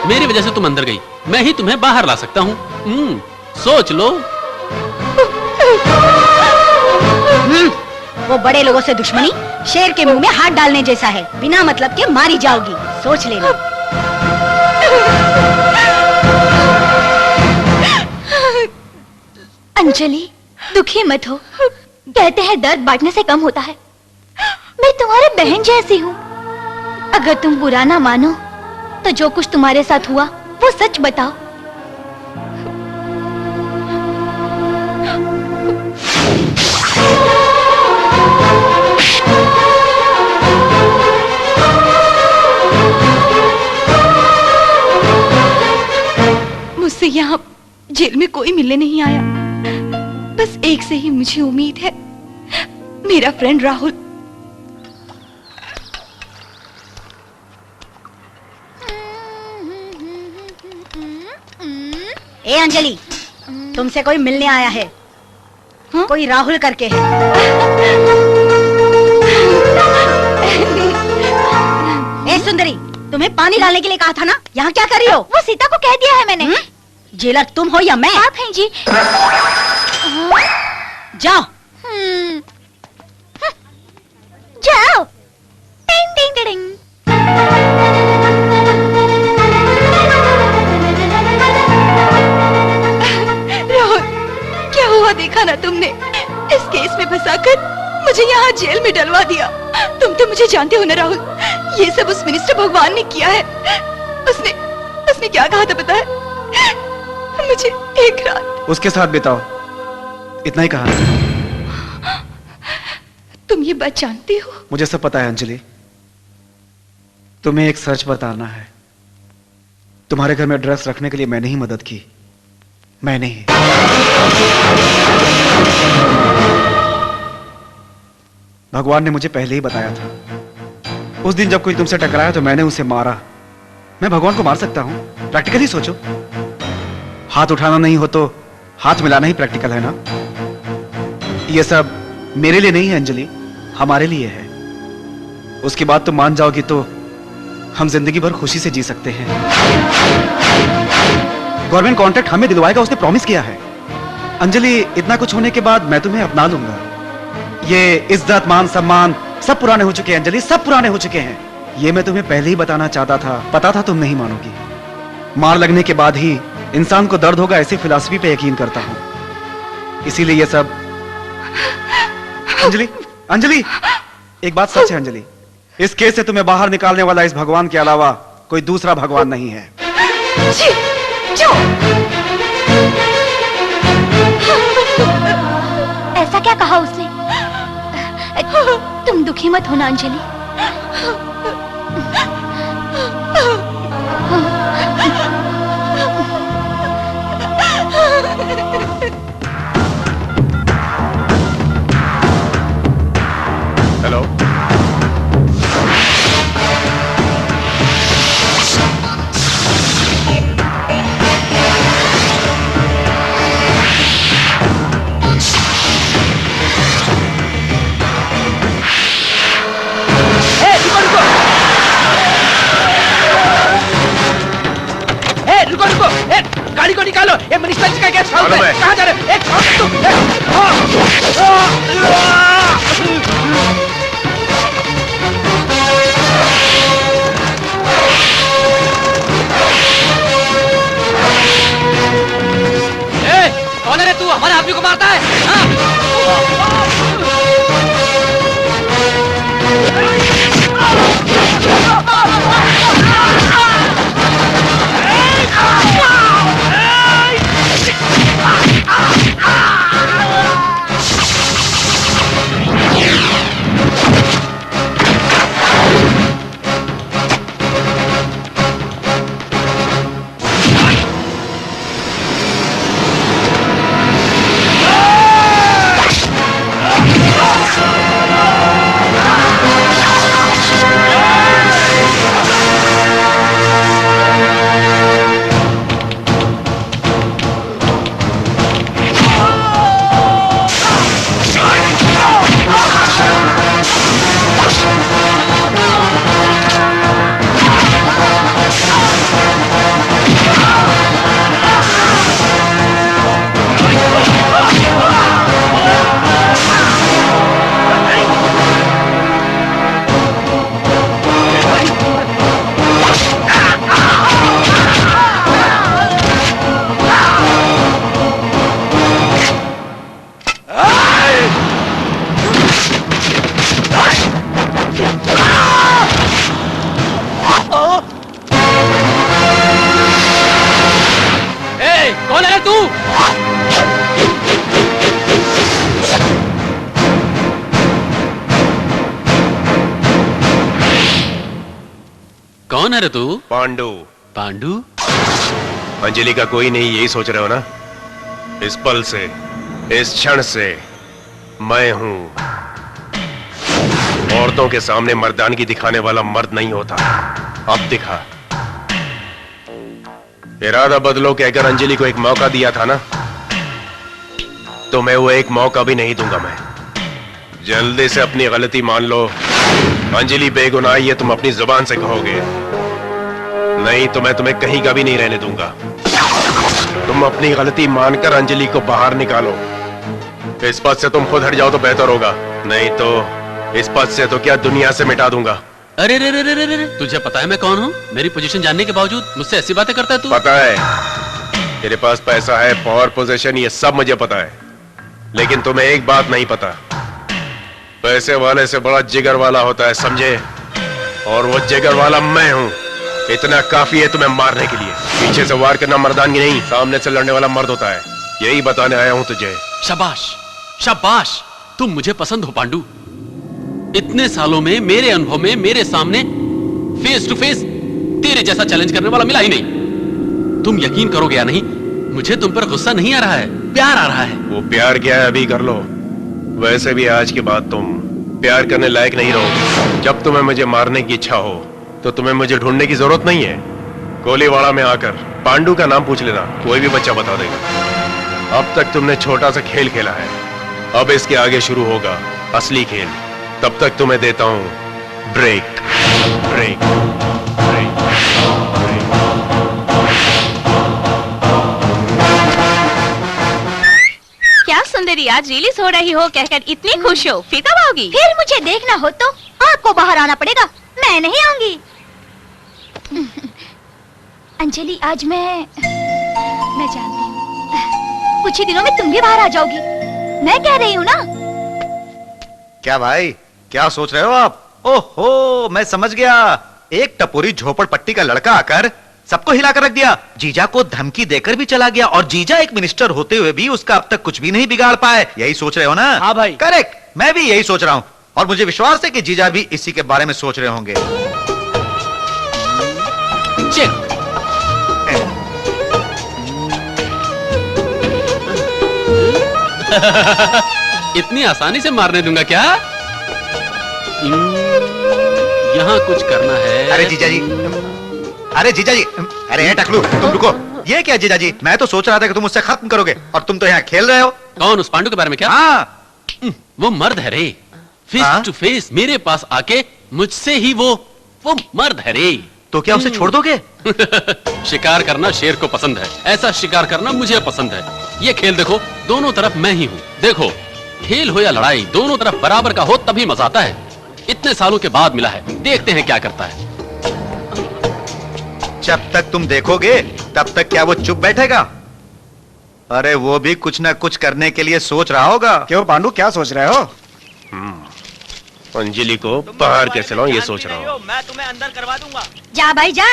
मेरी वजह से तुम अंदर गई, मैं ही तुम्हें बाहर ला सकता हूँ। सोच लो। वो बड़े लोगों से दुश्मनी शेर के मुंह में हाथ डालने जैसा है, बिना मतलब के मारी जाओगी, सोच लेना। अंजलि, दुखी मत हो। कहते हैं दर्द बांटने से कम होता है। मैं तुम्हारी बहन जैसी हूँ। अगर तुम बुरा ना मानो तो जो कुछ तुम्हारे साथ हुआ वो सच बताओ। मुझसे यहाँ जेल में कोई मिलने नहीं आया, बस एक से ही मुझे उम्मीद है, मेरा फ्रेंड राहुल। ए अंजलि, तुमसे कोई मिलने आया है। कोई राहुल करके है। ए सुंदरी, तुम्हें पानी डालने के लिए कहा था ना, यहाँ क्या कर रही हो? वो सीता को कह दिया है मैंने। जेलर तुम हो या मैं? आप हैं जी। जाओ। जाओ। टिंग टिंग टिंग। राहुल, क्या हुआ देखा ना तुमने? इस केस में फंसाकर मुझे यहाँ जेल में डलवा दिया। तुम तो मुझे जानते हो ना राहुल, ये सब उस मिनिस्टर भगवान ने किया है। उसने क्या कहा था पता है? मुझे एक रात उसके साथ बिताओ, इतना ही कहा। तुम ये बात जानती हो? मुझे सब पता है अंजलि। तुम्हें एक सच बताना है। तुम्हारे घर में ड्रग्स रखने के लिए मैंने ही मदद की। मैंने ही। भगवान ने मुझे पहले ही बताया था। उस दिन जब कोई तुमसे टकराया तो मैंने उसे मारा। मैं भगवान को मार सकता हूं? प्रैक्टिकली सोचो। हाथ उठाना नहीं हो तो हाथ मिलाना ही प्रैक्टिकल है ना? ये सब मेरे लिए नहीं है अंजलि, हमारे लिए है। उसके बाद तुम मान जाओगी तो हम जिंदगी भर खुशी से जी सकते हैं। गवर्नमेंट कॉन्ट्रैक्ट हमें दिलवाएगा, उसने प्रॉमिस किया है। अंजलि, इतना कुछ होने के बाद मैं तुम्हें अपना लूंगा। ये इज्जत मान सम्मान सब पुराने हो चुके हैं अंजलि, सब पुराने हो चुके हैं। ये मैं तुम्हें पहले ही बताना चाहता था, पता था तुम नहीं मानोगी। मार लगने के बाद ही इंसान को दर्द होगा, ऐसी फिलॉसफी पे यकीन करता हूं। इसीलिए ये सब। अंजलि, अंजलि, एक बात सच है अंजलि, इस केस से तुम्हें बाहर निकालने वाला इस भगवान के अलावा कोई दूसरा भगवान नहीं है। ऐसा क्या कहा उसने? तुम दुखी मत होना अंजलि। हेलो, रुको। गाड़ी को निकालो। ये मिनिस्टर जी का गेस्ट हाउस है। कहाँ जा रहे हो? कौन है रे तू? हमारे आदमी को मारता है? कौन है तू? कौन है रे तू? पांडु। पांडु? अंजलि का कोई नहीं, यही सोच रहे हो ना? इस पल से, इस क्षण से मैं हूं। औरतों के सामने मर्दानगी दिखाने वाला मर्द नहीं होता। अब दिखा। इरादा बदलो कहकर अंजलि को एक मौका दिया था ना, तो मैं वो एक मौका भी नहीं दूंगा। मैं जल्दी से अपनी गलती मान लो। अंजलि बेगुनाह, ये तुम अपनी जुबान से कहोगे, नहीं तो मैं तुम्हें कहीं का भी नहीं रहने दूंगा। तुम अपनी गलती मानकर अंजलि को बाहर निकालो, इस पद से तुम खुद हट जाओ तो बेहतर होगा, नहीं तो इस पद से तो क्या दुनिया से मिटा दूंगा। अरे रे रे रे रे रे, तुझे पता है मैं कौन हूँ? मेरी पोजीशन जानने के बावजूद मुझसे ऐसी बातें करता है तू? पता है, तेरे पास पैसा है, पावर, पोजीशन, ये सब मुझे पता है, लेकिन तुम्हें एक बात नहीं पता, पैसे वाले से बड़ा जिगर वाला होता है, समझे? और वो जिगर वाला मैं हूँ। इतना काफी है तुम्हें मारने के लिए। पीछे से वार करना मर्दानगी नहीं, सामने से लड़ने वाला मर्द होता है। यही बताने आया हूँ तुझे। शाबाश शाबाश, तुम मुझे पसंद हो पांडु। इतने सालों में मेरे अनुभव में मेरे सामने फेस टू फेस तेरे जैसा चैलेंज करने वाला मिला ही नहीं। तुम यकीन करोगे या नहीं, मुझे तुम पर गुस्सा नहीं आ रहा है, प्यार आ रहा है। वो प्यार क्या है अभी कर लो, वैसे भी आज के बाद तुम प्यार करने लायक नहीं रहोगे। जब तुम्हें मुझे मारने की इच्छा हो तो तुम्हें मुझे ढूंढने की जरूरत नहीं है। कोलीवाड़ा में आकर पांडु का नाम पूछ लेना, कोई भी बच्चा बता देगा। अब तक तुमने छोटा सा खेल खेला है, अब इसके आगे शुरू होगा असली खेल। तब तक तुम्हें देता हूं ब्रेक ब्रेक ब्रेक। क्या सुंदरी, आज रिलीज हो रही हो कहकर इतनी खुश हो, फिर कब आओगी? फिर मुझे देखना हो तो आपको बाहर आना पड़ेगा, मैं नहीं आऊंगी। अंजलि, आज मैं जानती हूँ कुछ ही दिनों में तुम भी बाहर आ जाओगी, मैं कह रही हूँ ना। क्या भाई, क्या सोच रहे हो आप? ओहो, मैं समझ गया। एक टपोरी झोपड़पट्टी का लड़का आकर सबको हिला कर रख दिया, जीजा को धमकी देकर भी चला गया, और जीजा एक मिनिस्टर होते हुए भी उसका अब तक कुछ भी नहीं बिगाड़ पाए। यही सोच रहे हो ना? हाँ भाई। करेक्ट, मैं भी यही सोच रहा हूँ, और मुझे विश्वास है कि जीजा भी इसी के बारे में सोच रहे होंगे। चेक। इतनी आसानी से मारने दूंगा क्या? यहाँ कुछ करना है। अरे जीजा जी, अरे जीजा जी, अरे टकलू, तुम रुको। ये क्या जीजा जी, मैं तो सोच रहा था कि तुम उससे खत्म करोगे, और तुम तो यहाँ खेल रहे हो। कौन? उस पांडु के बारे में क्या? हाँ, वो मर्द है रे, फेस टू फेस मेरे पास आके मुझसे ही वो मर्द है रे। तो क्या उसे छोड़ दोगे? शिकार करना शेर को पसंद है, ऐसा शिकार करना मुझे पसंद है। ये खेल देखो, दोनों तरफ मैं ही हूँ। देखो, खेल हो या लड़ाई, दोनों तरफ बराबर का हो तभी मजा आता है। इतने सालों के बाद मिला है, देखते हैं क्या करता है। जब तक तुम देखोगे तब तक क्या वो चुप बैठेगा? अरे वो भी कुछ ना कुछ करने के लिए सोच रहा होगा। क्यों पांडु, क्या सोच रहे हो? अंजलि को बाहर कैसे लाऊं ये सोच रहा हूँ। मैं तुम्हें अंदर करवा दूंगा। जा भाई जा,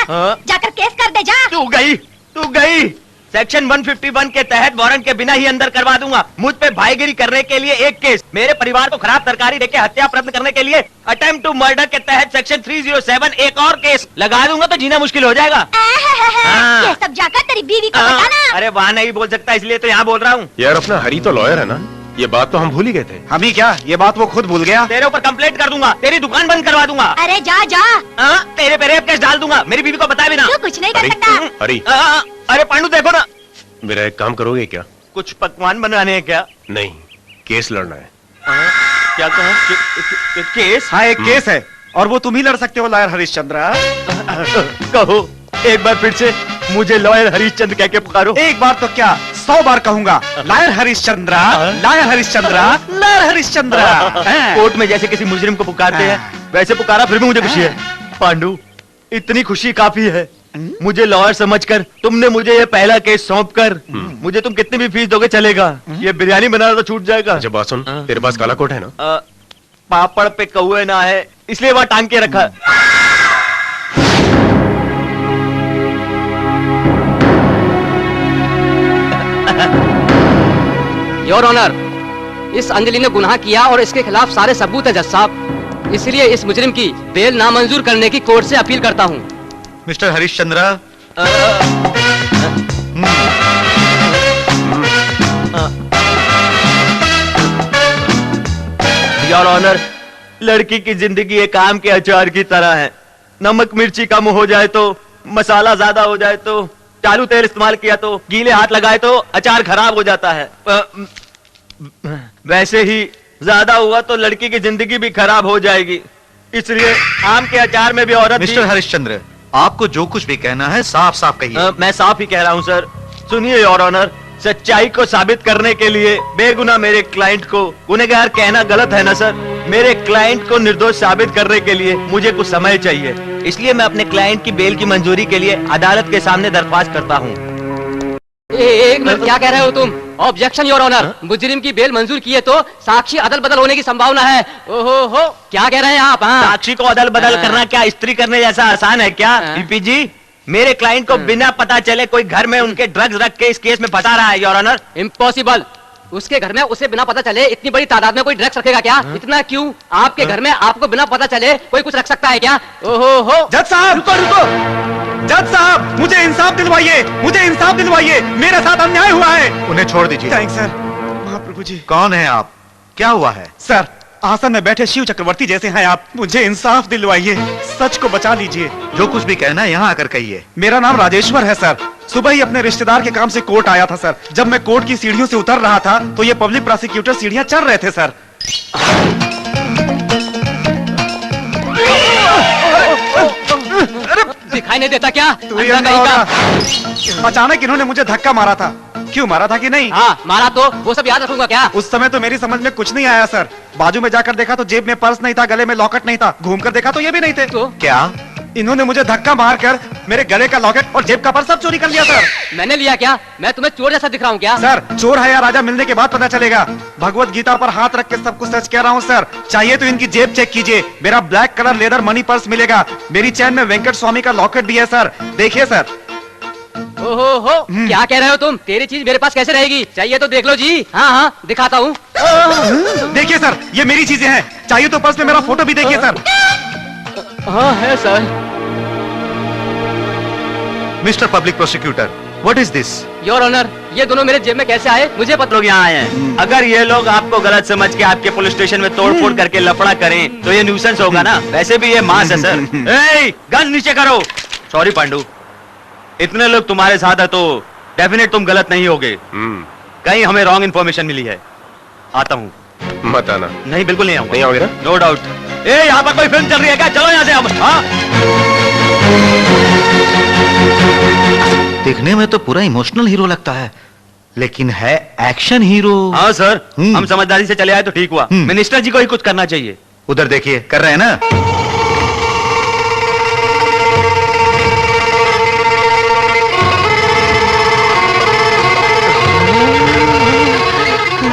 जाकर केस कर दे, जा। तू गई। सेक्शन 151 के तहत वारंट के बिना ही अंदर करवा दूंगा। मुझ पे भाईगिरी करने के लिए एक केस, मेरे परिवार को खराब तरकारी देके हत्या प्रयत्न करने के लिए अटेम्प्ट टू मर्डर के तहत सेक्शन 307 एक और केस लगा दूंगा, तो जीना मुश्किल हो जाएगा। ये सब जाकर तेरी बीवी को बताना। अरे वहाँ नहीं बोल सकता, इसलिए तो यहाँ बोल रहा हूँ। यार अपना हरी तो लॉयर है ना, ये बात तो हम भूल ही गए थे। हम ही क्या, ये बात वो खुद भूल गया। तेरे ऊपर कंप्लेंट कर दूंगा, तेरी दुकान बंद करवा दूंगा। अरे जा जा, तेरे पे रेप केस डाल दूंगा, मेरी बीवी को बता भी ना। तू कुछ नहीं कर सकता। हरी, अरे पांडु देखो ना। मेरा एक काम करोगे क्या? कुछ पकवान बनाने हैं क्या? नहीं, केस लड़ना है। क्या कहा? केस? हाँ, एक केस है, और वो तुम ही लड़ सकते हो, लॉयर हरिश्चंद्र। कहो एक बार फिर से, मुझे लॉयर हरिश्चंद्र कह के पुकारो। एक बार तो क्या, 100 बार कहूंगा। Lawyer Harishchandra, lawyer Harishchandra, lawyer Harishchandra. Court में जैसे किसी मुजरिम को पुकारते हैं, वैसे पुकारा, फिर भी मुझे खुशी है। पांडु, इतनी खुशी काफी है। मुझे लॉयर समझकर तुमने मुझे ये पहला केस सौंप कर, मुझे तुम कितनी भी फीस दोगे चलेगा। ये बिरयानी बनाना तो छूट जाएगा। अच्छा बात सुन, तेरे पास काला कोट है ना? पापड़ पे कौए ना है, इसलिए वहां टांग के रखा। योर ऑनर, इस अंजलि ने गुनाह किया और इसके खिलाफ सारे सबूत है जज साहब, इसलिए इस मुजरिम की बेल नामंजूर करने की कोर्ट से अपील करता हूँ। मिस्टर हरिश्चंद्र, योर ऑनर, लड़की की जिंदगी एक आम के अचार की तरह है। नमक मिर्ची कम हो जाए तो, मसाला ज्यादा हो जाए तो, चालू तेल इस्तेमाल किया तो, गीले हाथ लगाए तो अचार खराब हो जाता है। वैसे ही ज्यादा हुआ तो लड़की की जिंदगी भी खराब हो जाएगी, इसलिए आम के अचार में भी औरत। मिस्टर हरिश्चंद्र, आपको जो कुछ भी कहना है साफ साफ कहिए। मैं साफ ही कह रहा हूँ सर। सुनिए योर ऑनर, सच्चाई को साबित करने के लिए बेगुनाह मेरे क्लाइंट को गुनहगार कहना गलत है ना सर। मेरे क्लाइंट को निर्दोष साबित करने के लिए मुझे कुछ समय चाहिए, इसलिए मैं अपने क्लाइंट की बेल की मंजूरी के लिए अदालत के सामने दरख्वास्त करता हूँ। एक मिनट, क्या कह रहे हो तुम? Objection your honour. मुजरिम की बेल मंजूर की है तो साक्षी अदल बदल होने की संभावना है। ओहो हो, क्या कह रहे हैं आप? हाँ? साक्षी को अदल बदल करना क्या स्त्री करने जैसा आसान है क्या? वीपी जी, मेरे क्लाइंट को बिना पता चले कोई घर में उनके ड्रग्स रख के इस केस में फंसा रहा है योर ऑनर। इम्पॉसिबल। उसके घर में उसे बिना पता चले इतनी बड़ी तादाद में कोई ड्रग्स रखेगा क्या? इतना क्यों? आपके घर में आपको बिना पता चले कोई कुछ रख सकता है क्या? ओहो हो। जज साहब, रुको रुको। जज साहब, मुझे इंसाफ दिलवाइए, मुझे इंसाफ दिलवाइए, मेरे साथ अन्याय हुआ है। उन्हें छोड़ दीजिए। Thanks sir. महाप्रभु जी। कौन है आप? क्या हुआ है? सर, आसन में बैठे शिव चक्रवर्ती जैसे हैं आप, मुझे इंसाफ दिलवाइए, सच को बचा लीजिए। जो कुछ भी कहना है यहाँ आकर कहिए। मेरा नाम राजेश्वर है सर। सुबह ही अपने रिश्तेदार के काम से कोर्ट आया था सर। जब मैं कोर्ट की सीढ़ियों से उतर रहा था तो ये पब्लिक प्रोसिक्यूटर सीढ़ियां चढ़ रहे थे सर। दिखाई नहीं देता क्या? तू ही अंधा होगा। अचानक इन्होंने मुझे धक्का मारा था। क्यों मारा था कि नहीं? हाँ मारा तो, वो सब याद रखूंगा क्या? उस समय तो मेरी समझ में कुछ नहीं आया सर। बाजू में जाकर देखा तो जेब में पर्स नहीं था, गले में लॉकेट नहीं था, घूम कर देखा तो ये भी नहीं थे। तो? क्या? इन्होंने मुझे धक्का मारकर मेरे गले का लॉकेट और जेब का पर्स सब चोरी कर लिया सर। मैंने लिया क्या? मैं तुम्हें चोर जैसा दिख रहा हूँ क्या? सर, चोर है या राजा मिलने के बाद पता चलेगा। भगवत गीता पर हाथ रख के सब कुछ सच कह रहा हूँ सर। चाहिए तो इनकी जेब चेक कीजिए, मेरा black colour leather money purse मिलेगा। मेरी चैन में वेंकट स्वामी का लॉकेट भी है सर, देखिए सर। ओहो हो, क्या कह रहे हो तुम? तेरी चीज मेरे पास कैसे रहेगी? चाहिए तो देख लो जी। हाँ हाँ, दिखाता हूँ। देखिए सर, ये मेरी चीजें हैं। चाहिए तो पर्स में मेरा फोटो भी देखिए सर। हाँ है sir. Mister public prosecutor, what is this? Your honour, ये दोनों मेरे जेब में कैसे आए मुझे पता। लोग यहाँ आए हैं। अगर ये लोग आपको गलत समझ के आपके पुलिस स्टेशन में तोड़फोड़ करके लफड़ा करें तो ये न्यूसेंस होगा ना। वैसे भी ये मास है सर। ए, गन नीचे करो। सॉरी पांडू, इतने लोग तुम्हारे साथ है तो डेफिनेट तुम गलत नहीं होगे। कहीं हमें रॉन्ग इन्फॉर्मेशन मिली है। आता हूँ। मत आना। नहीं, बिल्कुल नहीं आऊंगा। नहीं आओगे ना? No doubt. ए, यहाँ पर कोई फिल्म चल रही है क्या? चलो यहाँ से अब। हाँ, दिखने में तो पूरा इमोशनल हीरो लगता है, लेकिन है एक्शन हीरो। हाँ सर, हम समझदारी से चले आए तो ठीक हुआ। मिनिस्टर जी को ही कुछ करना चाहिए। उधर देखिए, कर रहे हैं ना?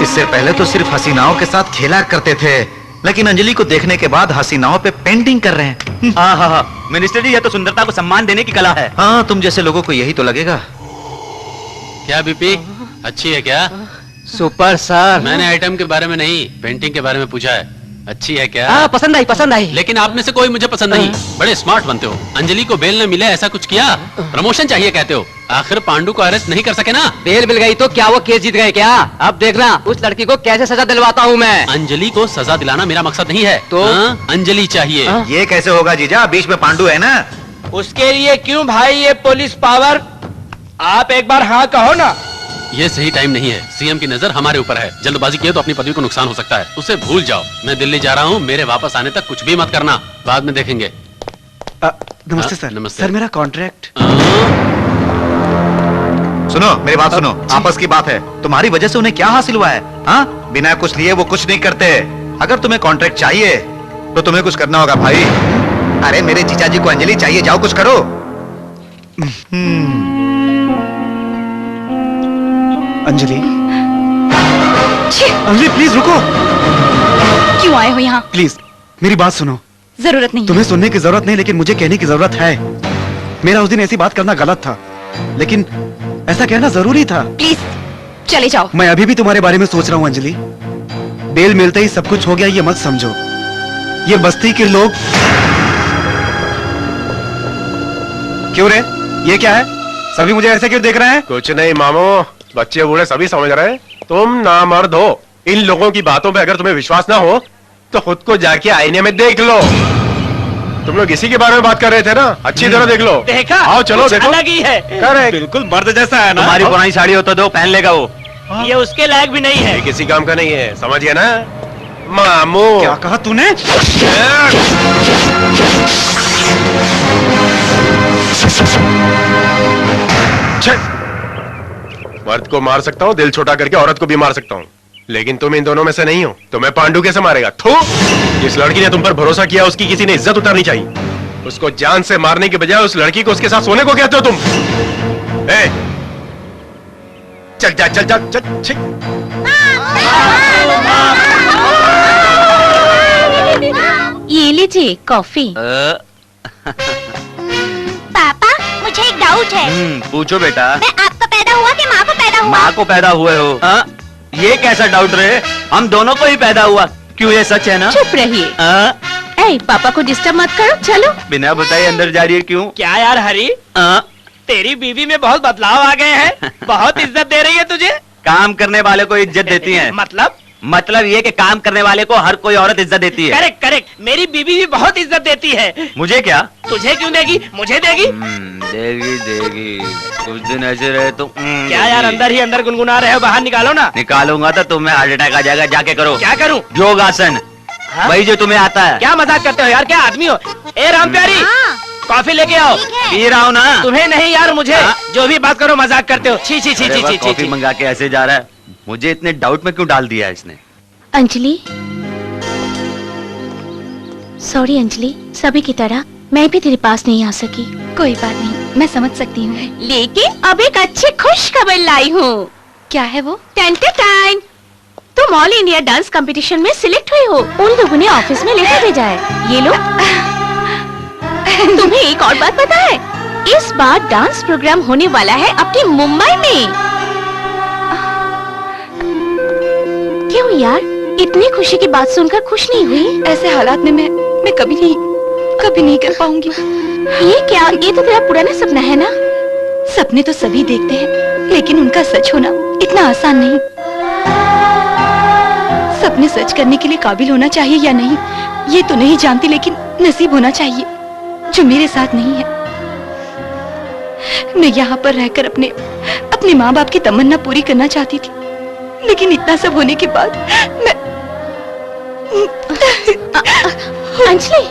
इससे पहले तो सिर्फ हसीनाओं के साथ खेला करते थे, लेकिन अंजलि को देखने के बाद हसीनाओं पे पेंटिंग कर रहे हैं। हाँ हाँ हाँ, मिनिस्टर जी, यह तो सुंदरता को सम्मान देने की कला है। हाँ, तुम जैसे लोगों को यही तो लगेगा। क्या बीपी, अच्छी है क्या? Super sir. मैंने आइटम के बारे में नहीं, पेंटिंग के बारे में पूछा है। अच्छी है क्या? हाँ, पसंद आई पसंद आई। लेकिन आप में से कोई मुझे पसंद नहीं। बड़े स्मार्ट बनते हो। अंजलि को बेल न मिले ऐसा कुछ किया? प्रमोशन चाहिए कहते हो। आखिर पांडु को अरेस्ट नहीं कर सके ना? बेल मिल गई तो क्या वो केस जीत गए क्या? अब देखना उस लड़की को कैसे सजा दिलवाता हूँ मैं। अंजलि को सजा दिलाना मेरा मकसद नहीं है। तो? अंजलि चाहिए। ये कैसे होगा जीजा? बीच में पांडु है ना। उसके लिए क्यों भाई ये पुलिस पावर? आप एक बार हाँ कहो ना। ये सही टाइम नहीं है। सीएम की नजर हमारे ऊपर है। जल्दबाजी किए तो अपनी पदवी को नुकसान हो सकता है। उसे भूल जाओ। मैं दिल्ली जा रहा हूँ। मेरे वापस आने तक कुछ भी मत करना। बाद में देखेंगे। नमस्ते सर। नमस्ते। सर, मेरा कॉन्ट्रैक्ट। सुनो, मेरी बात सुनो। आपस की बात है। तुम्हारी वजह से उन्हें क्या हासिल हुआ है? हाँ, बिना कुछ लिए वो कुछ नहीं करते। अगर तुम्हें कॉन्ट्रैक्ट चाहिए तो तुम्हें कुछ करना होगा भाई। अरे मेरे जीजा जी को अंजलि चाहिए, जाओ कुछ करो। अंजलि, अंजलि प्लीज रुको। क्यों आए हो यहाँ? प्लीज मेरी बात सुनो। जरूरत नहीं। तुम्हें सुनने की जरूरत नहीं, लेकिन मुझे कहने की जरूरत है। मेरा उस दिन ऐसी बात करना गलत था, लेकिन ऐसा कहना जरूरी था। प्लीज चले जाओ। मैं अभी भी तुम्हारे बारे में सोच रहा हूँ अंजलि। बेल मिलते ही सब कुछ हो गया ये मत समझो। ये बस्ती के लोग। क्यों रे, ये क्या है? सभी मुझे ऐसे क्यों देख रहे हैं? कुछ नहीं मामू, बच्चे बूढ़े सभी समझ रहे हैं तुम नामर्द हो। इन लोगों की बातों पे अगर तुम्हें विश्वास ना हो तो खुद को जाके आईने में देख लो। तुम लोग इसी के बारे में बात कर रहे थे ना? अच्छी तरह देख लो। देखा? आओ चलो देखो। अलग ही है। करेक्ट। बिल्कुल मर्द जैसा है ना। तुम्हारी पुरानी साड़ी हो तो दो, पहन लेगा वो। ये उसके लायक भी नहीं है। ये किसी काम का नहीं है, समझ गया ना मामू? क्या कहा तूने? मर्द को मार सकता हूँ, दिल छोटा करके औरत को भी मार सकता हूँ, लेकिन तुम इन दोनों में से नहीं हो। तुम्हें पांडु कैसे मारेगा? थू! जिस लड़की ने तुम पर भरोसा किया उसकी किसी ने इज्जत उतारनी चाहिए। उसको जान से मारने के बजाय उस लड़की को उसके साथ सोने को कहते हो तुम। चल जा चल जा चल, छिक। ये लीजिए कॉफी। पापा मुझे एक डाउट है। पूछो बेटा। मैं आपको पैदा हुआ कि माँ को पैदा हुआ? माँ को पैदा हुए हो। ये कैसा डाउट रहे? हम दोनों को ही पैदा हुआ। क्यों, ये सच है ना? चुप रहिए। ए, पापा को डिस्टर्ब मत करो, चलो। बिना बताए अंदर जा रही है क्यों? क्या यार हरी, तेरी बीवी में बहुत बदलाव आ गए हैं। बहुत इज्जत दे रही है तुझे। काम करने वाले को इज्जत देती है। मतलब ये कि काम करने वाले को हर कोई औरत इज्जत देती है। करेक्ट करेक्ट, मेरी बीवी भी बहुत इज्जत देती है। मुझे क्या? तुझे क्यों देगी, मुझे देगी। देगी देगी, कुछ दिन ऐसे रहे तो। क्या यार अंदर ही अंदर गुनगुना रहे हो, बाहर निकालो ना। निकालूंगा तो तुम्हें हार्ट अटैक आ जाएगा, जाके करो। क्या करूं? योगासन, वही जो तुम्हें आता है। क्या मजाक करते हो यार, क्या आदमी हो। ए राम प्यारी, कॉफी लेके आओ। पी रहा हूँ ना। तुम्हें नहीं यार, मुझे। जो भी बात करो मजाक करते हो। छी छी छी छी छी। कॉफी मंगा के ऐसे जा रहा है, मुझे इतने डाउट में क्यों डाल दिया इसने? अंजलि, सॉरी अंजलि, सभी की तरह मैं भी तेरे पास नहीं आ सकी। कोई बात नहीं, मैं समझ सकती हूँ। लेकिन अब एक अच्छी खुश खबर लाई हूँ। क्या है वो? टेंटेटाइन, तुम ऑल इंडिया डांस कंपटीशन में सिलेक्ट हुई हो। उन लोगों ने ऑफिस में लेटर भेजा है। ये लो। तुम्हें एक और बात पता है? इस बार डांस प्रोग्राम होने वाला है अपनी मुंबई में। क्यों यार, इतनी खुशी की बात सुनकर खुश नहीं हुई? ऐसे हालात में मैं कभी नहीं कर पाऊंगी। ये क्या, ये तो तेरा पुराना सपना है ना? सपने तो सभी देखते हैं, लेकिन उनका सच होना इतना आसान नहीं। सपने सच करने के लिए काबिल होना चाहिए या नहीं, ये तो नहीं जानती, लेकिन नसीब होना चाहिए, जो मेरे साथ नहीं है। मैं यहाँ पर रहकर अपने माँ बाप की तमन्ना पूरी करना चाहती थी, लेकिन इतना सब होने के बाद मैं अंजलि,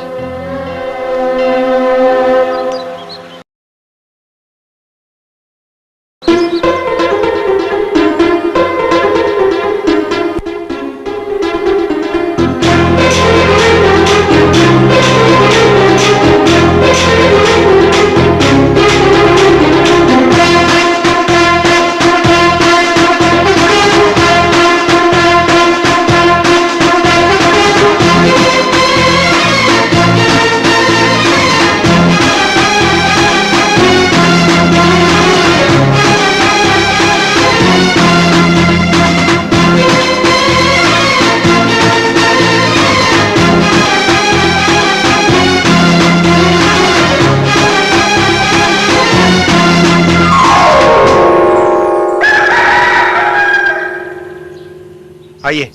आइए।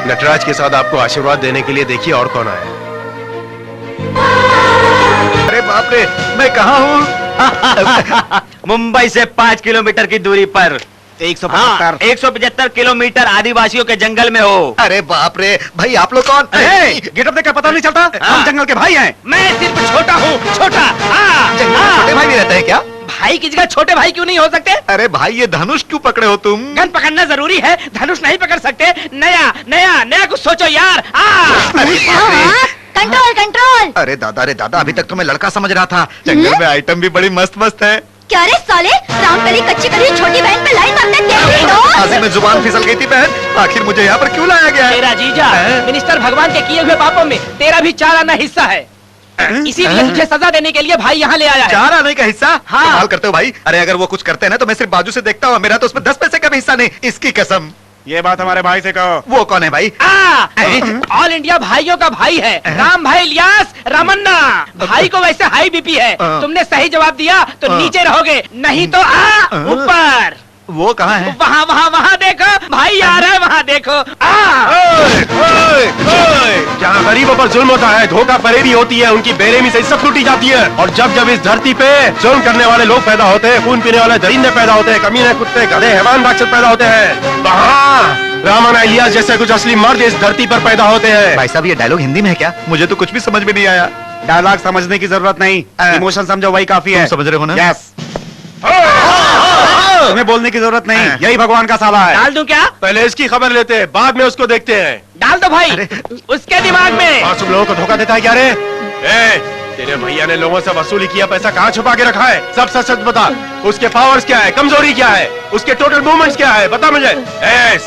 नटराज के साथ आपको आशीर्वाद देने के लिए देखिए और कौन आया। अरे बाप रे, मैं कहाँ हूँ? मुंबई से 5 किलोमीटर की दूरी पर 175 175 किलोमीटर आदिवासियों के जंगल में हो। अरे बाप रे, भाई आप लोग कौन? गेटअप देखकर पता नहीं चलता? हम जंगल के भाई हैं। मैं सिर्फ छोटा हूँ, छोटा। जंगल में छोटे भाई भी रहते हैं क्या? भाई की जगह छोटे भाई क्यों नहीं हो सकते? अरे भाई, ये धनुष क्यों पकड़े हो तुम? गन पकड़ना जरूरी है, धनुष नहीं पकड़ सकते। नया नया नया कुछ सोचो यार। Control control. अरे दादा, अभी तक तो मैं लड़का समझ रहा था। जंगल में आइटम भी बड़ी मस्त मस्त है। क्या रे साले, राम कली कच्ची कली छोटी बहन पे लाइन मारते देख रही हो? आजी में जुबान फिसल गई थी बहन। आखिर मुझे यहाँ पर क्यों लाया गया है? तेरा जीजा मिनिस्टर भगवान के किए हुए पापों में तेरा भी 4 आना हिस्सा है, इसीलिए तुझे सजा देने के लिए भाई यहाँ ले आया है। 4 आने का हिस्सा? हाँ। कमाल करते हो भाई। अरे अगर वो कुछ करते हैं ना तो मैं सिर्फ बाजू से देखता हूँ, मेरा तो उसमें 10 पैसे का भी हिस्सा नहीं, इसकी कसम। ये बात हमारे भाई से कहो। वो कौन है भाई? ऑल इंडिया भाइयों का भाई है, राम भाई इलियास रामन्ना। भाई को वैसे हाई बीपी है, तुमने सही जवाब दिया तो नीचे रहोगे, नहीं तो ऊपर। वो कहाँ है? वहाँ वहाँ वहाँ देखो, भाई आ रहा है, वहाँ देखो। जहाँ गरीबों पर जुल्म होता है, धोखा फरेबी होती है, उनकी बेरहमी से इज्जत लूटी जाती है, और जब जब इस धरती पे जुल्म करने वाले लोग पैदा होते हैं, खून पीने वाले दरिंदे पैदा होते हैं, कमीने कुत्ते गधे हैवान राक्षस पैदा होते हैं, वहाँ रामन इलियास जैसे कुछ असली मर्द इस धरती पर पैदा होते हैं। भाई साहब ये डायलॉग हिंदी में है क्या? मुझे तो कुछ भी समझ में नहीं आया। डायलॉग समझने की जरूरत नहीं, इमोशन समझो वही काफी है। तुम समझ रहे हो ना? यस। तुम्हें बोलने की जरूरत नहीं, यही भगवान का साला है। डाल दूं क्या? पहले इसकी खबर लेते हैं, बाद में उसको देखते हैं। डाल दो भाई, उसके दिमाग में। तुम लोगों को धोखा देता है क्या रे? तेरे भैया ने लोगों से वसूली किया पैसा कहाँ छुपा के रखा है? सब सच सच बता। उसके पावर्स क्या है, कमजोरी क्या है, उसके टोटल मूवमेंट्स क्या है, बता मुझे।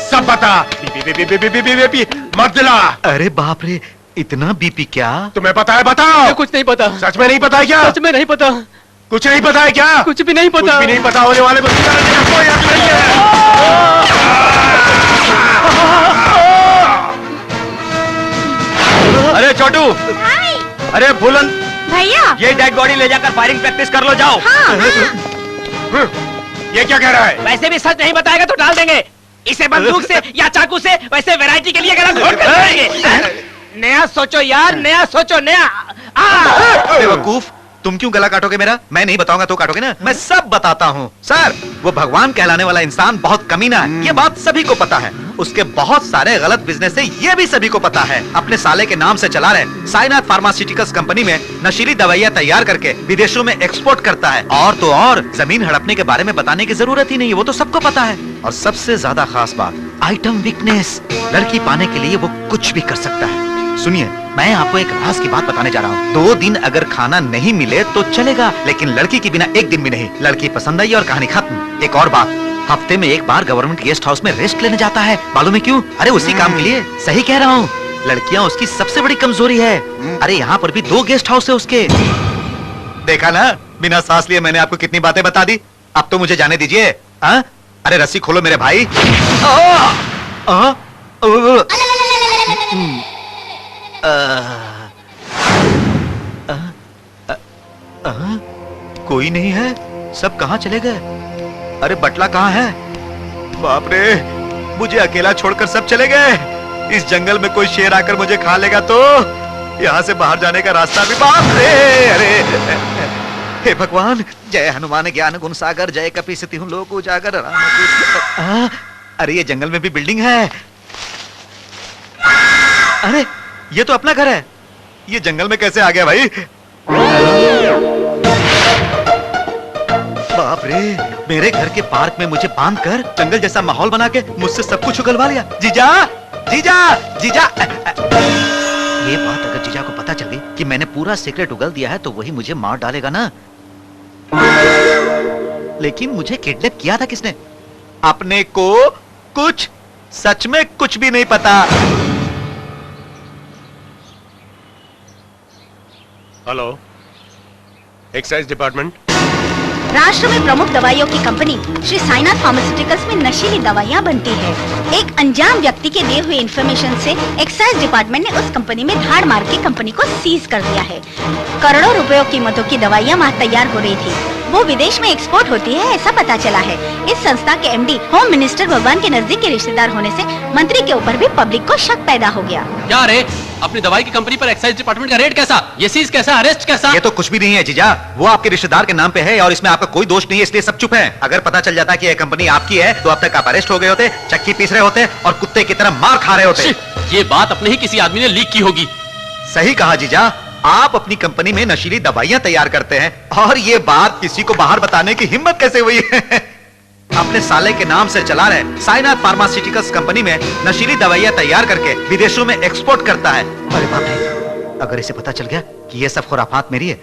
सब बता। बीपी मत दिला। अरे बाप रे, इतना बीपी क्या? तुम्हें पता है? बताओ। कुछ नहीं पता। सच में नहीं पता है क्या? सच में नहीं पता। कुछ नहीं पता है क्या? कुछ भी नहीं पता। कुछ भी नहीं पता होने वाले को कोई हक नहीं है। अरे छोटू, अरे फूलन, भैया ये डेड बॉडी ले जाकर फायरिंग प्रैक्टिस कर लो, जाओ। ये क्या कह रहा है? वैसे भी सच नहीं बताएगा तो डाल देंगे इसे बंदूक से या चाकू से। वैसे वैरायटी के लिए गला घोट कर देंगे। नया सोचो यार, नया सोचो, नया। बेवकूफ, तुम क्यों गला काटोगे मेरा? मैं नहीं बताऊंगा तो काटोगे ना? मैं सब बताता हूँ सर। वो भगवान कहलाने वाला इंसान बहुत कमीना है, ये बात सभी को पता है। उसके बहुत सारे गलत बिजनेस है, ये भी सभी को पता है। अपने साले के नाम से चला रहे साइनाथ फार्मास्यूटिकल्स कंपनी में नशीली दवाइयाँ तैयार करके विदेशों में एक्सपोर्ट करता है। और तो और जमीन हड़पने के बारे में बताने की जरूरत ही नहीं है, वो तो सबको पता है। और सबसे ज्यादा खास बात, आइटम वीकनेस। लड़की पाने के लिए वो कुछ भी कर सकता है। सुनिए, मैं आपको एक राज की बात बताने जा रहा हूँ। 2 दिन अगर खाना नहीं मिले तो चलेगा, लेकिन लड़की के बिना 1 दिन भी नहीं। लड़की पसंद आई और कहानी खत्म। एक और बात, हफ्ते में 1 बार गवर्नमेंट गेस्ट हाउस में रेस्ट लेने जाता है। मालूम है क्यों? अरे उसी काम के लिए। सही कह रहा हूँ, लड़कियाँ उसकी सबसे बड़ी कमजोरी है। अरे यहाँ पर भी 2 गेस्ट हाउस है उसके। देखा ना, बिना सांस लिए मैंने आपको कितनी बातें बता दी। अब तो मुझे जाने दीजिए। अरे रस्सी खोलो मेरे भाई। कोई नहीं है, सब कहाँ चले गए? अरे बटला कहाँ है? बाप रे, मुझे अकेला छोड़कर सब चले गए। इस जंगल में कोई शेर आकर मुझे खा लेगा तो यहाँ से बाहर जाने का रास्ता भी। बाप रे, अरे हे भगवान, जय हनुमान ज्ञान गुण सागर, जय कपीसति हूँ लोक उजागर। अरे ये जंगल में भी बिल्डिंग है। अरे ये तो अपना घर है, ये जंगल में कैसे आ गया भाई? बाप रे, मेरे घर के पार्क में मुझे बांध कर जंगल जैसा माहौल बना के मुझसे सब कुछ उगलवा लिया। जीजा, जीजा, जीजा। ये बात अगर जीजा को पता चल गई कि मैंने पूरा सीक्रेट उगल दिया है तो वही मुझे मार डालेगा ना। लेकिन मुझे किडनैप किया था किसने? अपने को कुछ, सच में कुछ भी नहीं पता। Hello, excise department. राष्ट्र में प्रमुख दवाइयों की कंपनी श्री साइनाथ फार्मास्यूटिकल्स में नशीली दवाइयाँ बनती है। एक अनजान व्यक्ति के दिए हुए इंफॉर्मेशन से एक्साइज डिपार्टमेंट ने उस कंपनी में धाड़ मार के कंपनी को सीज कर दिया है। करोड़ों रुपयों कीमतों की दवाइयाँ वहाँ तैयार हो रही थी, वो विदेश में एक्सपोर्ट होती है, ऐसा पता चला है। इस संस्था के एमडी होम मिनिस्टर भगवान के नजदीक के रिश्तेदार होने से मंत्री के ऊपर भी पब्लिक को शक पैदा हो गया। क्या रे, अपनी दवाई की कंपनी पर एक्साइज डिपार्टमेंट का रेड कैसा? ये सीज कैसा? अरेस्ट कैसा? ये तो कुछ भी नहीं है जीजा, वो आपके रिश्तेदार के नाम पे है और इसमें आपका कोई दोष नहीं है, इसलिए सब चुप है। अगर पता चल जाता कि यह कंपनी आपकी है तो अब तक आप अरेस्ट हो गए होते, चक्की पीस रहे होते और कुत्ते की तरह मार खा रहे होते। ये बात अपने ही किसी आदमी ने लीक की होगी। सही कहा जीजा, आप अपनी कंपनी में नशीली दवाइयां तैयार करते हैं और ये बात किसी को बाहर बताने की हिम्मत कैसे हुई? अपने साले के नाम से चला रहे साइनाथ फार्मास्यूटिकल्स कंपनी में नशीली दवाइयां तैयार करके विदेशों में एक्सपोर्ट करता है। अरे बाप रे, अगर इसे पता चल गया कि ये सब खुराफात मेरी है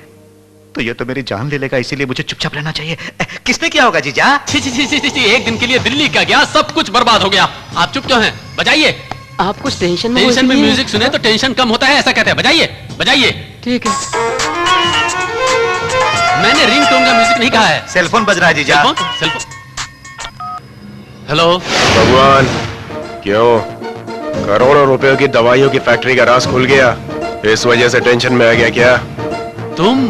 तो ये तो मेरी जान ले लेगा, इसीलिए मुझे चुपचाप रहना चाहिए। किसने किया होगा जीजा? एक दिन के लिए दिल्ली का गया, सब कुछ बर्बाद हो गया। आप चुप क्यों हैं? बजाइए। आप कुछ टेंशन में म्यूजिक सुने तो टेंशन कम होता है, ऐसा कहते हैं। बजाइए, बजाइए। ठीक है। मैंने रिंगटोन का म्यूजिक नहीं कहा है। सेलफोन बज रहा है जीजा। सेलफोन। हेलो भगवान, क्यों? करोड़ों रुपयों की दवाइयों की फैक्ट्री का राज खुल गया, इस वजह से टेंशन में आ गया क्या? तुम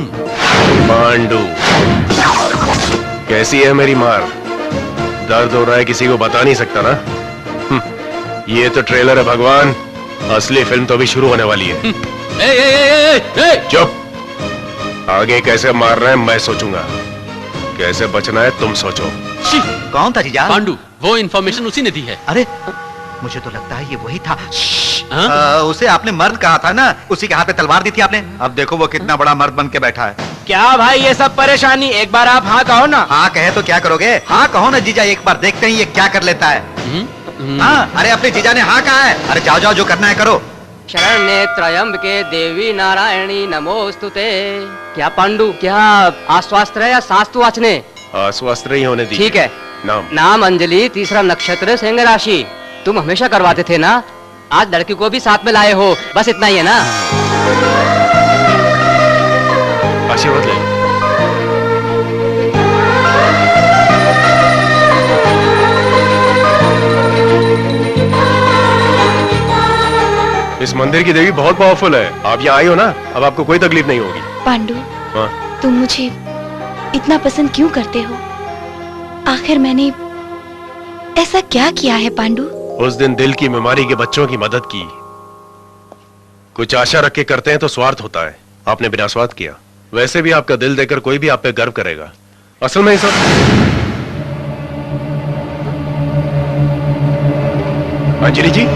पांडु, कैसी है मेरी मार? दर्द हो रहा है, किसी को बता नहीं सकता ना? ये तो ट्रेलर है भगवान, असली फिल्म तो अभी शुरू होने वाली है। चुप, आगे कैसे मार रहे हैं मैं सोचूंगा, कैसे बचना है तुम सोचो। कौन था जीजा? पांडु, वो इन्फॉर्मेशन उसी ने दी है। अरे मुझे तो लगता है ये वही था। उसे आपने मर्द कहा था ना, उसी के हाथ पे तलवार दी थी आपने। अब देखो वो कितना बड़ा मर्द बन के बैठा है। क्या भाई ये सब परेशानी, एक बार आप हाँ कहो ना। हाँ कहे तो क्या करोगे? हाँ कहो ना जीजा, एक बार देखते हैं ये क्या कर लेता है। हाँ, अरे अपने जीजा ने हाँ कहा है। अरे जाओ जाओ, जो करना है करो। शरण्ये त्र्यंबके देवी नारायणी नमोस्तुते। क्या पांडु, क्या आश्वास्त्र है या शास्त्र वाचने? आश्वास्त्र ही होने दी। ठीक है। नाम अंजलि, तीसरा नक्षत्र सिंह राशि। तुम हमेशा करवाते थे ना, आज लड़की को भी साथ में लाए हो, बस इतना ही है ना? आशीर्वाद ले लो। इस मंदिर की देवी बहुत पावरफुल है। आप यहाँ आई हो ना, अब आपको कोई तकलीफ नहीं होगी। पांडु, हाँ? तुम मुझे इतना पसंद क्यों करते हो? आखिर मैंने ऐसा क्या किया है पांडु? उस दिन दिल की बीमारी के बच्चों की मदद की। कुछ आशा रख के करते हैं तो स्वार्थ होता है, आपने बिना स्वार्थ किया। वैसे भी आपका दिल देकर कोई भी आप पे गर्व करेगा। असल में सब अंजलि जी,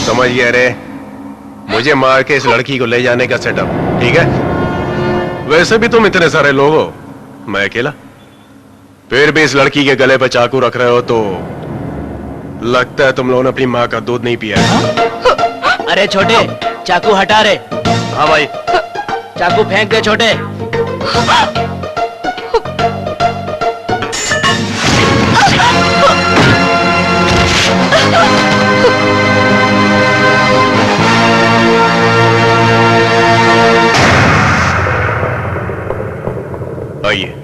समझ गया रे, मुझे मार के इस लड़की को ले जाने का सेटअप, ठीक है? वैसे भी तुम इतने सारे लोग हो, मैं अकेला। फिर भी इस लड़की के गले पे चाकू रख रहे हो तो लगता है तुम लोगों ने अपनी माँ का दूध नहीं पिया है। अरे छोटे, चाकू हटा रे। हाँ भाई, चाकू फेंक दे छोटे। आइए।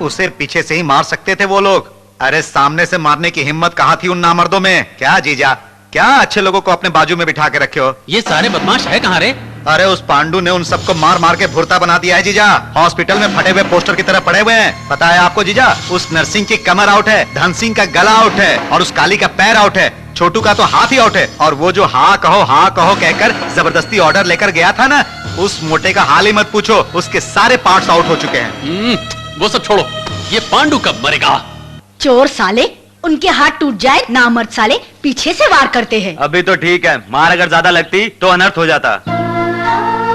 उसे पीछे से ही मार सकते थे वो लोग। अरे सामने से मारने की हिम्मत कहाँ थी उन नामर्दों में? क्या जीजा, क्या अच्छे लोगों को अपने बाजू में बिठा के रखे हो? ये सारे बदमाश है कहाँ रे? अरे उस पांडु ने उन सबको मार मार के भुरता बना दिया है जीजा। हॉस्पिटल में फटे हुए पोस्टर की तरह पड़े हुए हैं। पता है आपको जीजा, उस नरसिंह की कमर आउट है, धन सिंह का गला आउट है और उस काली का पैर आउट है, छोटू का तो हाथ ही आउट है। और वो जो हाँ कहो कहकर जबरदस्ती ऑर्डर लेकर गया था ना, उस मोटे का हाल ही मत पूछो, उसके सारे पार्ट्स आउट हो चुके हैं। वो सब छोड़ो, ये पांडु कब मरेगा? चोर साले, उनके हाथ टूट जाए, नामर्द साले पीछे से वार करते हैं। अभी तो ठीक है, मार अगर ज्यादा लगती तो अनर्थ हो जाता।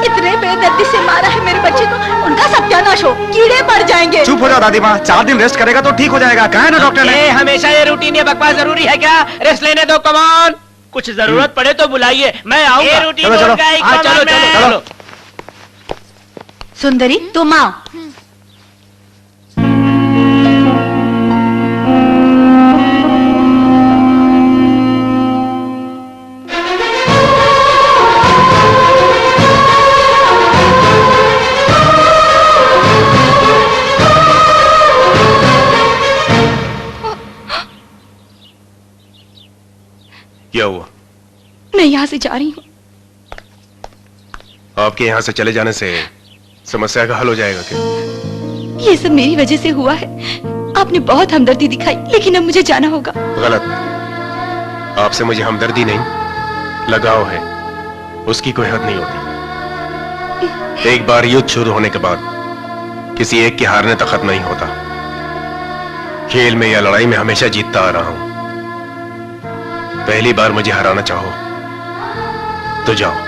इतने बेदर्दी से मारा है मेरे बच्चे को, उनका सत्यानाश हो, कीड़े मर जाएंगे। चुप हो जाओ दादी माँ, 4 दिन रेस्ट करेगा तो ठीक हो जाएगा। कहा है ना डॉक्टर ने? हमेशा ये रूटीन, ये बकवास जरूरी है क्या? रेस्ट लेने दो, कमान। कुछ जरूरत पड़े तो बुलाइए, मैं आऊंगा। ये रूटीन चलो, चलो। होगा ही, हाँ, चलो, कमान चलो, में। चलो। सुंदरी तुम आओ। मैं यहाँ से जा रही हूँ। आपके यहाँ से चले जाने से समस्या का हल हो जाएगा क्या? ये सब मेरी वजह से हुआ है। आपने बहुत हमदर्दी दिखाई, लेकिन अब मुझे जाना होगा। गलत। आपसे मुझे हमदर्दी नहीं, लगाव है। उसकी कोई हद नहीं होती। एक बार युद्ध शुरू होने के बाद किसी एक के हारने तक खत्म नहीं होता। खेल में या लड़ाई में हमेशा जीतता आ रहा हूं। पहली बार मुझे हराना चाहो तो जाओ।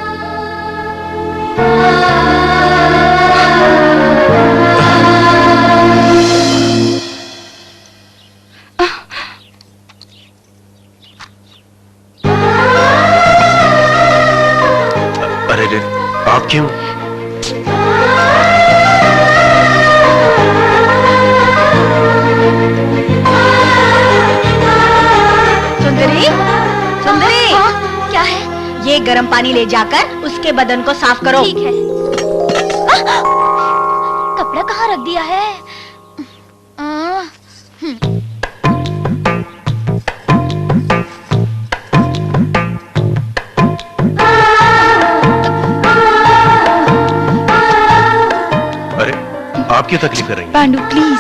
अरे रे, आप क्यों? सुंदरी, सुंदरी, क्या है? ये गर्म पानी ले जाकर उसके बदन को साफ करो। ठीक है। कपड़ा कहाँ रख दिया है? अरे, आप क्यों तकलीफ कर रही हैं? पांडु प्लीज।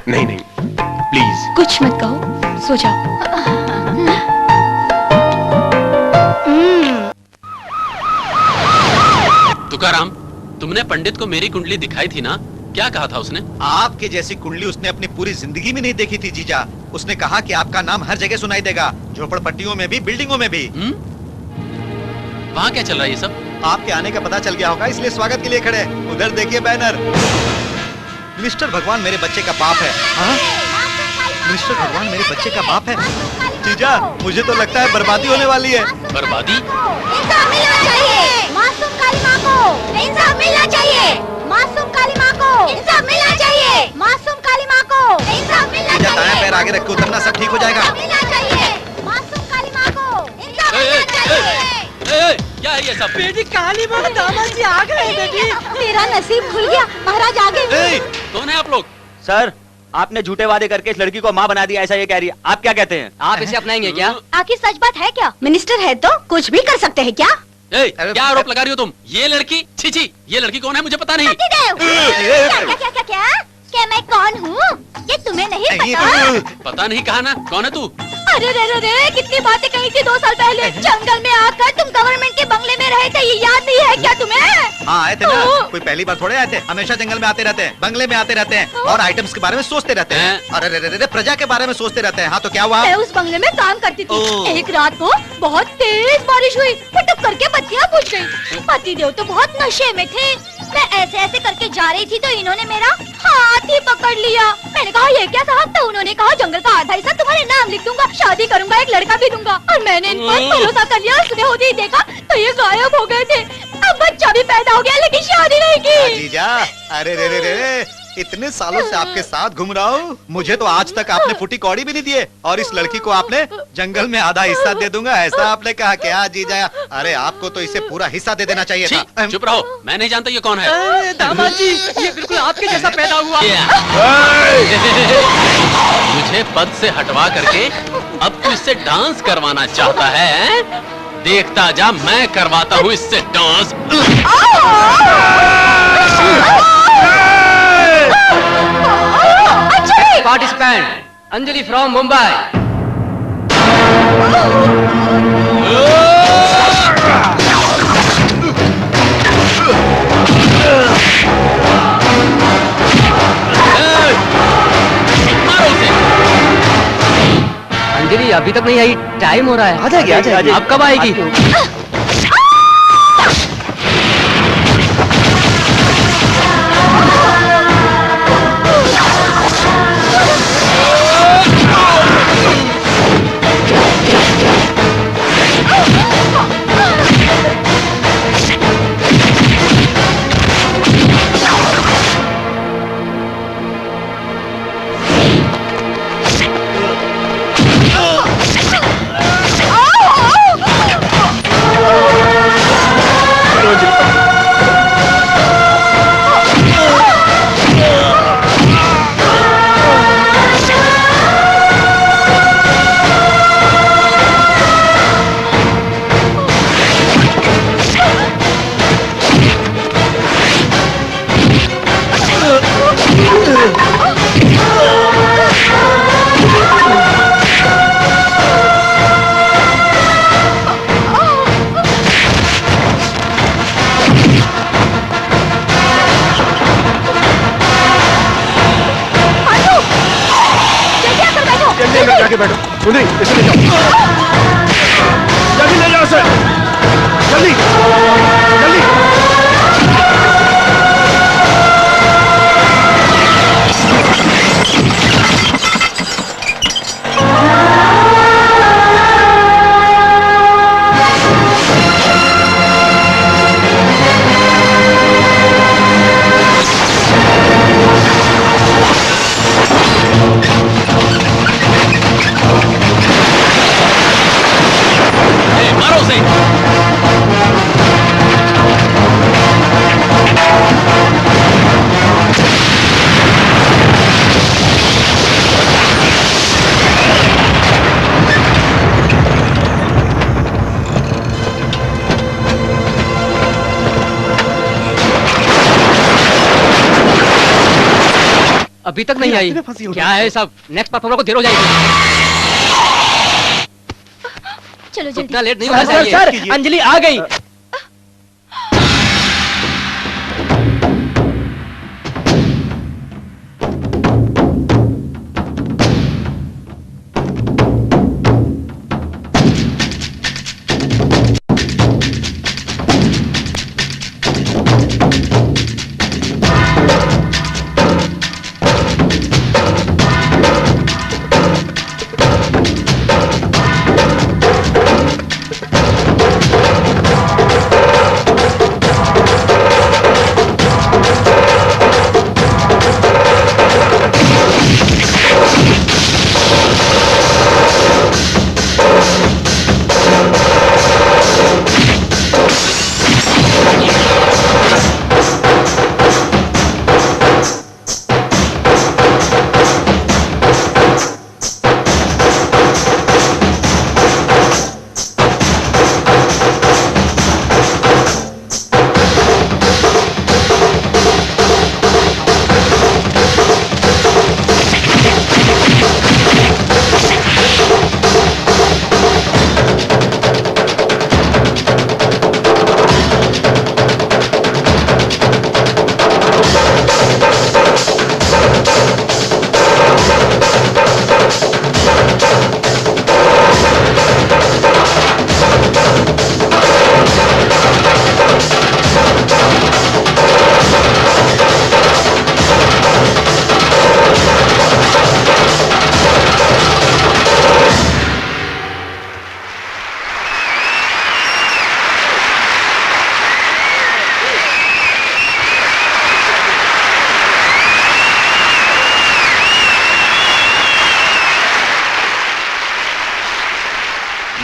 नहीं नहीं, प्लीज। कुछ मत कहो, सो जाओ। तुकाराम, तुमने पंडित को मेरी कुंडली दिखाई थी ना? क्या कहा था उसने? आपके जैसी कुंडली उसने अपनी पूरी जिंदगी में नहीं देखी थी जीजा। उसने कहा कि आपका नाम हर जगह सुनाई देगा, झोपड़पट्टियों में भी, बिल्डिंगों में भी। वहाँ क्या चल रहा है ये सब? आपके आने का पता चल गया होगा, इसलिए स्वागत के लिए खड़े। उधर देखिए बैनर। मिस्टर भगवान मेरे बच्चे का बाप है। हाँ? मिस्टर भगवान मेरे बच्चे का बाप है। जीजा, मुझे तो लगता है बर्बादी होने वाली है। बर्बादी? इंसाफ मिलना चाहिए मासूम काली माँ को। इंसाफ मिलना चाहिए मासूम काली माँ को। इंसाफ मिलना चाहिए मासूम काली माँ को। इंसाफ मिलना जीजा, दाएं चाहिए। पैर आगे रख के उतरना, सब ठीक हो जाएगा। मिलना चाहिए मासूम काली माँ को। इंसाफ मिलना चाहिए। क्या है ये सब? बेटी काली माँ, दामाद जी आ गए बेटी। तेरा नसीब खुल गया, महाराज आ गए। कौन है आप लोग? सर, आपने झूठे वादे करके इस लड़की को माँ बना दिया, ऐसा ये कह रही है। आप क्या कहते हैं? आप इसे अपनाएंगे क्या? आखिर सच बात है क्या? मिनिस्टर है तो कुछ भी कर सकते हैं क्या? क्या आरोप लगा रही हो तुम? ये लड़की, छी छी, ये लड़की कौन है मुझे पता नहीं। क्या मैं कौन हूँ? ये तुम्हें नहीं पता? पता नहीं, कहा ना, कौन है तू? अरे रे रे रे, कितनी बातें कही थी 2 साल पहले। जंगल में आकर तुम गवर्नमेंट के बंगले में रहे थे, ये याद नहीं है क्या तुम्हें? हाँ, आए थे ना। कोई पहली बार थोड़े आए थे। हमेशा जंगल में आते रहते हैं, बंगले में आते रहते हैं और आइटम्स के बारे में सोचते रहते हैं। अरे रे रे रे, प्रजा के बारे में सोचते रहते हैं। हाँ तो क्या हुआ? मैं उस बंगले में काम करती थी। एक रात को बहुत तेज बारिश हुई, फटक करके बत्तियाँ बुझ गयी। पतिदेव तो बहुत नशे में थे। मैं ऐसे ऐसे करके जा रही थी तो इन्होंने मेरा हाथ ही पकड़ लिया। मैंने कहा ये क्या साहब? तो उन्होंने कहा जंगल का आधा हिस्सा तुम्हारे नाम लिख दूंगा, शादी करूंगा, एक लड़का भी दूंगा। और मैंने इन पर भरोसा कर लिया। सुबह होते ही देखा तो ये गायब हो गए थे। अब बच्चा भी पैदा हो गया लेकिन शादी नहीं की। जीजा, अरे रे रे रे, इतने सालों से आपके साथ घूम रहा हूँ, मुझे तो आज तक आपने फुटी कौड़ी भी नहीं दिए, और इस लड़की को आपने जंगल में आधा हिस्सा दे दूंगा, ऐसा आपने कहा क्या जीजा? अरे आपको तो इसे पूरा हिस्सा दे देना चाहिए था। चुप रहो, मैं नहीं जानता ये कौन है। दामाद जी, ये बिल्कुल आपके जैसा पैदा हुआ। मुझे पद से हटवा करके अब तू इससे डांस करवाना चाहता है? देखता जा, मैं करवाता हूँ इससे dance. Participant Anjali from Mumbai. Anjali अभी तक नहीं आई, टाइम हो रहा है। आ जाएगी। अब कब आएगी? बैठो। सुंदरी, इसे ले जाओ, जल्दी ले जाओ इसे, जल्दी जल्दी। मारो उसे। अभी तक नहीं आई। क्या है सब? नेक्स्ट परफॉर्मर को देर हो जाएगी। चलो जल्दी। इतना लेट नहीं होना चाहिए। सर, अंजलि आ गई।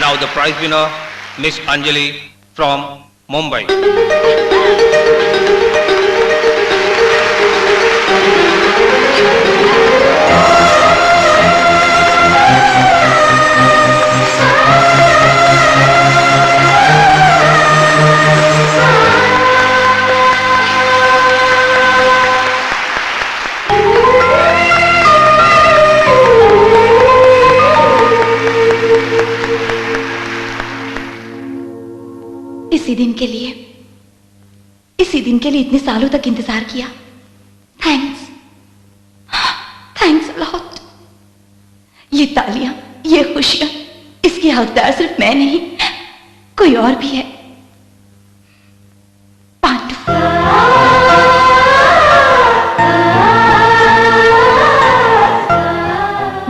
Now the prize winner, Miss Anjali from Mumbai. इसी दिन के लिए इतने सालों तक इंतजार किया। Thanks lot. ये तालियां, ये खुशियां, इसकी हकदार सिर्फ मैं नहीं, कोई और भी है। पांडु।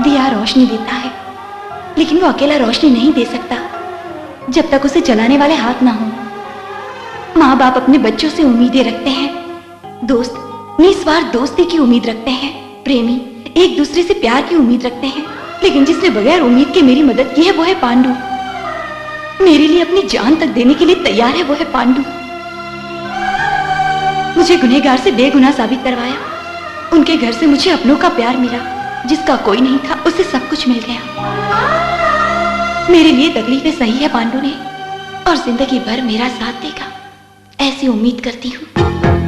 दिया रोशनी देता है, लेकिन वो अकेला रोशनी नहीं दे सकता जब तक उसे जलाने वाले हाथ ना हो। माँ बाप अपने बच्चों से उम्मीदें रखते हैं, दोस्त निस्वार्थ दोस्ती की उम्मीद रखते हैं, प्रेमी एक दूसरे से प्यार की उम्मीद रखते हैं, लेकिन जिसने बगैर उम्मीद के मेरी मदद की है वो है पांडु। मेरे लिए अपनी जान तक देने के लिए तैयार है वो है पांडु। मुझे गुनहगार से बेगुनाह साबित करवाया। उनके घर से मुझे अपनों का प्यार मिला, जिसका कोई नहीं था उसे सब कुछ मिल गया। मेरे लिए तकलीफें सही है पांडु ने, और जिंदगी भर मेरा साथ देगा, ऐसी उम्मीद करती हूँ।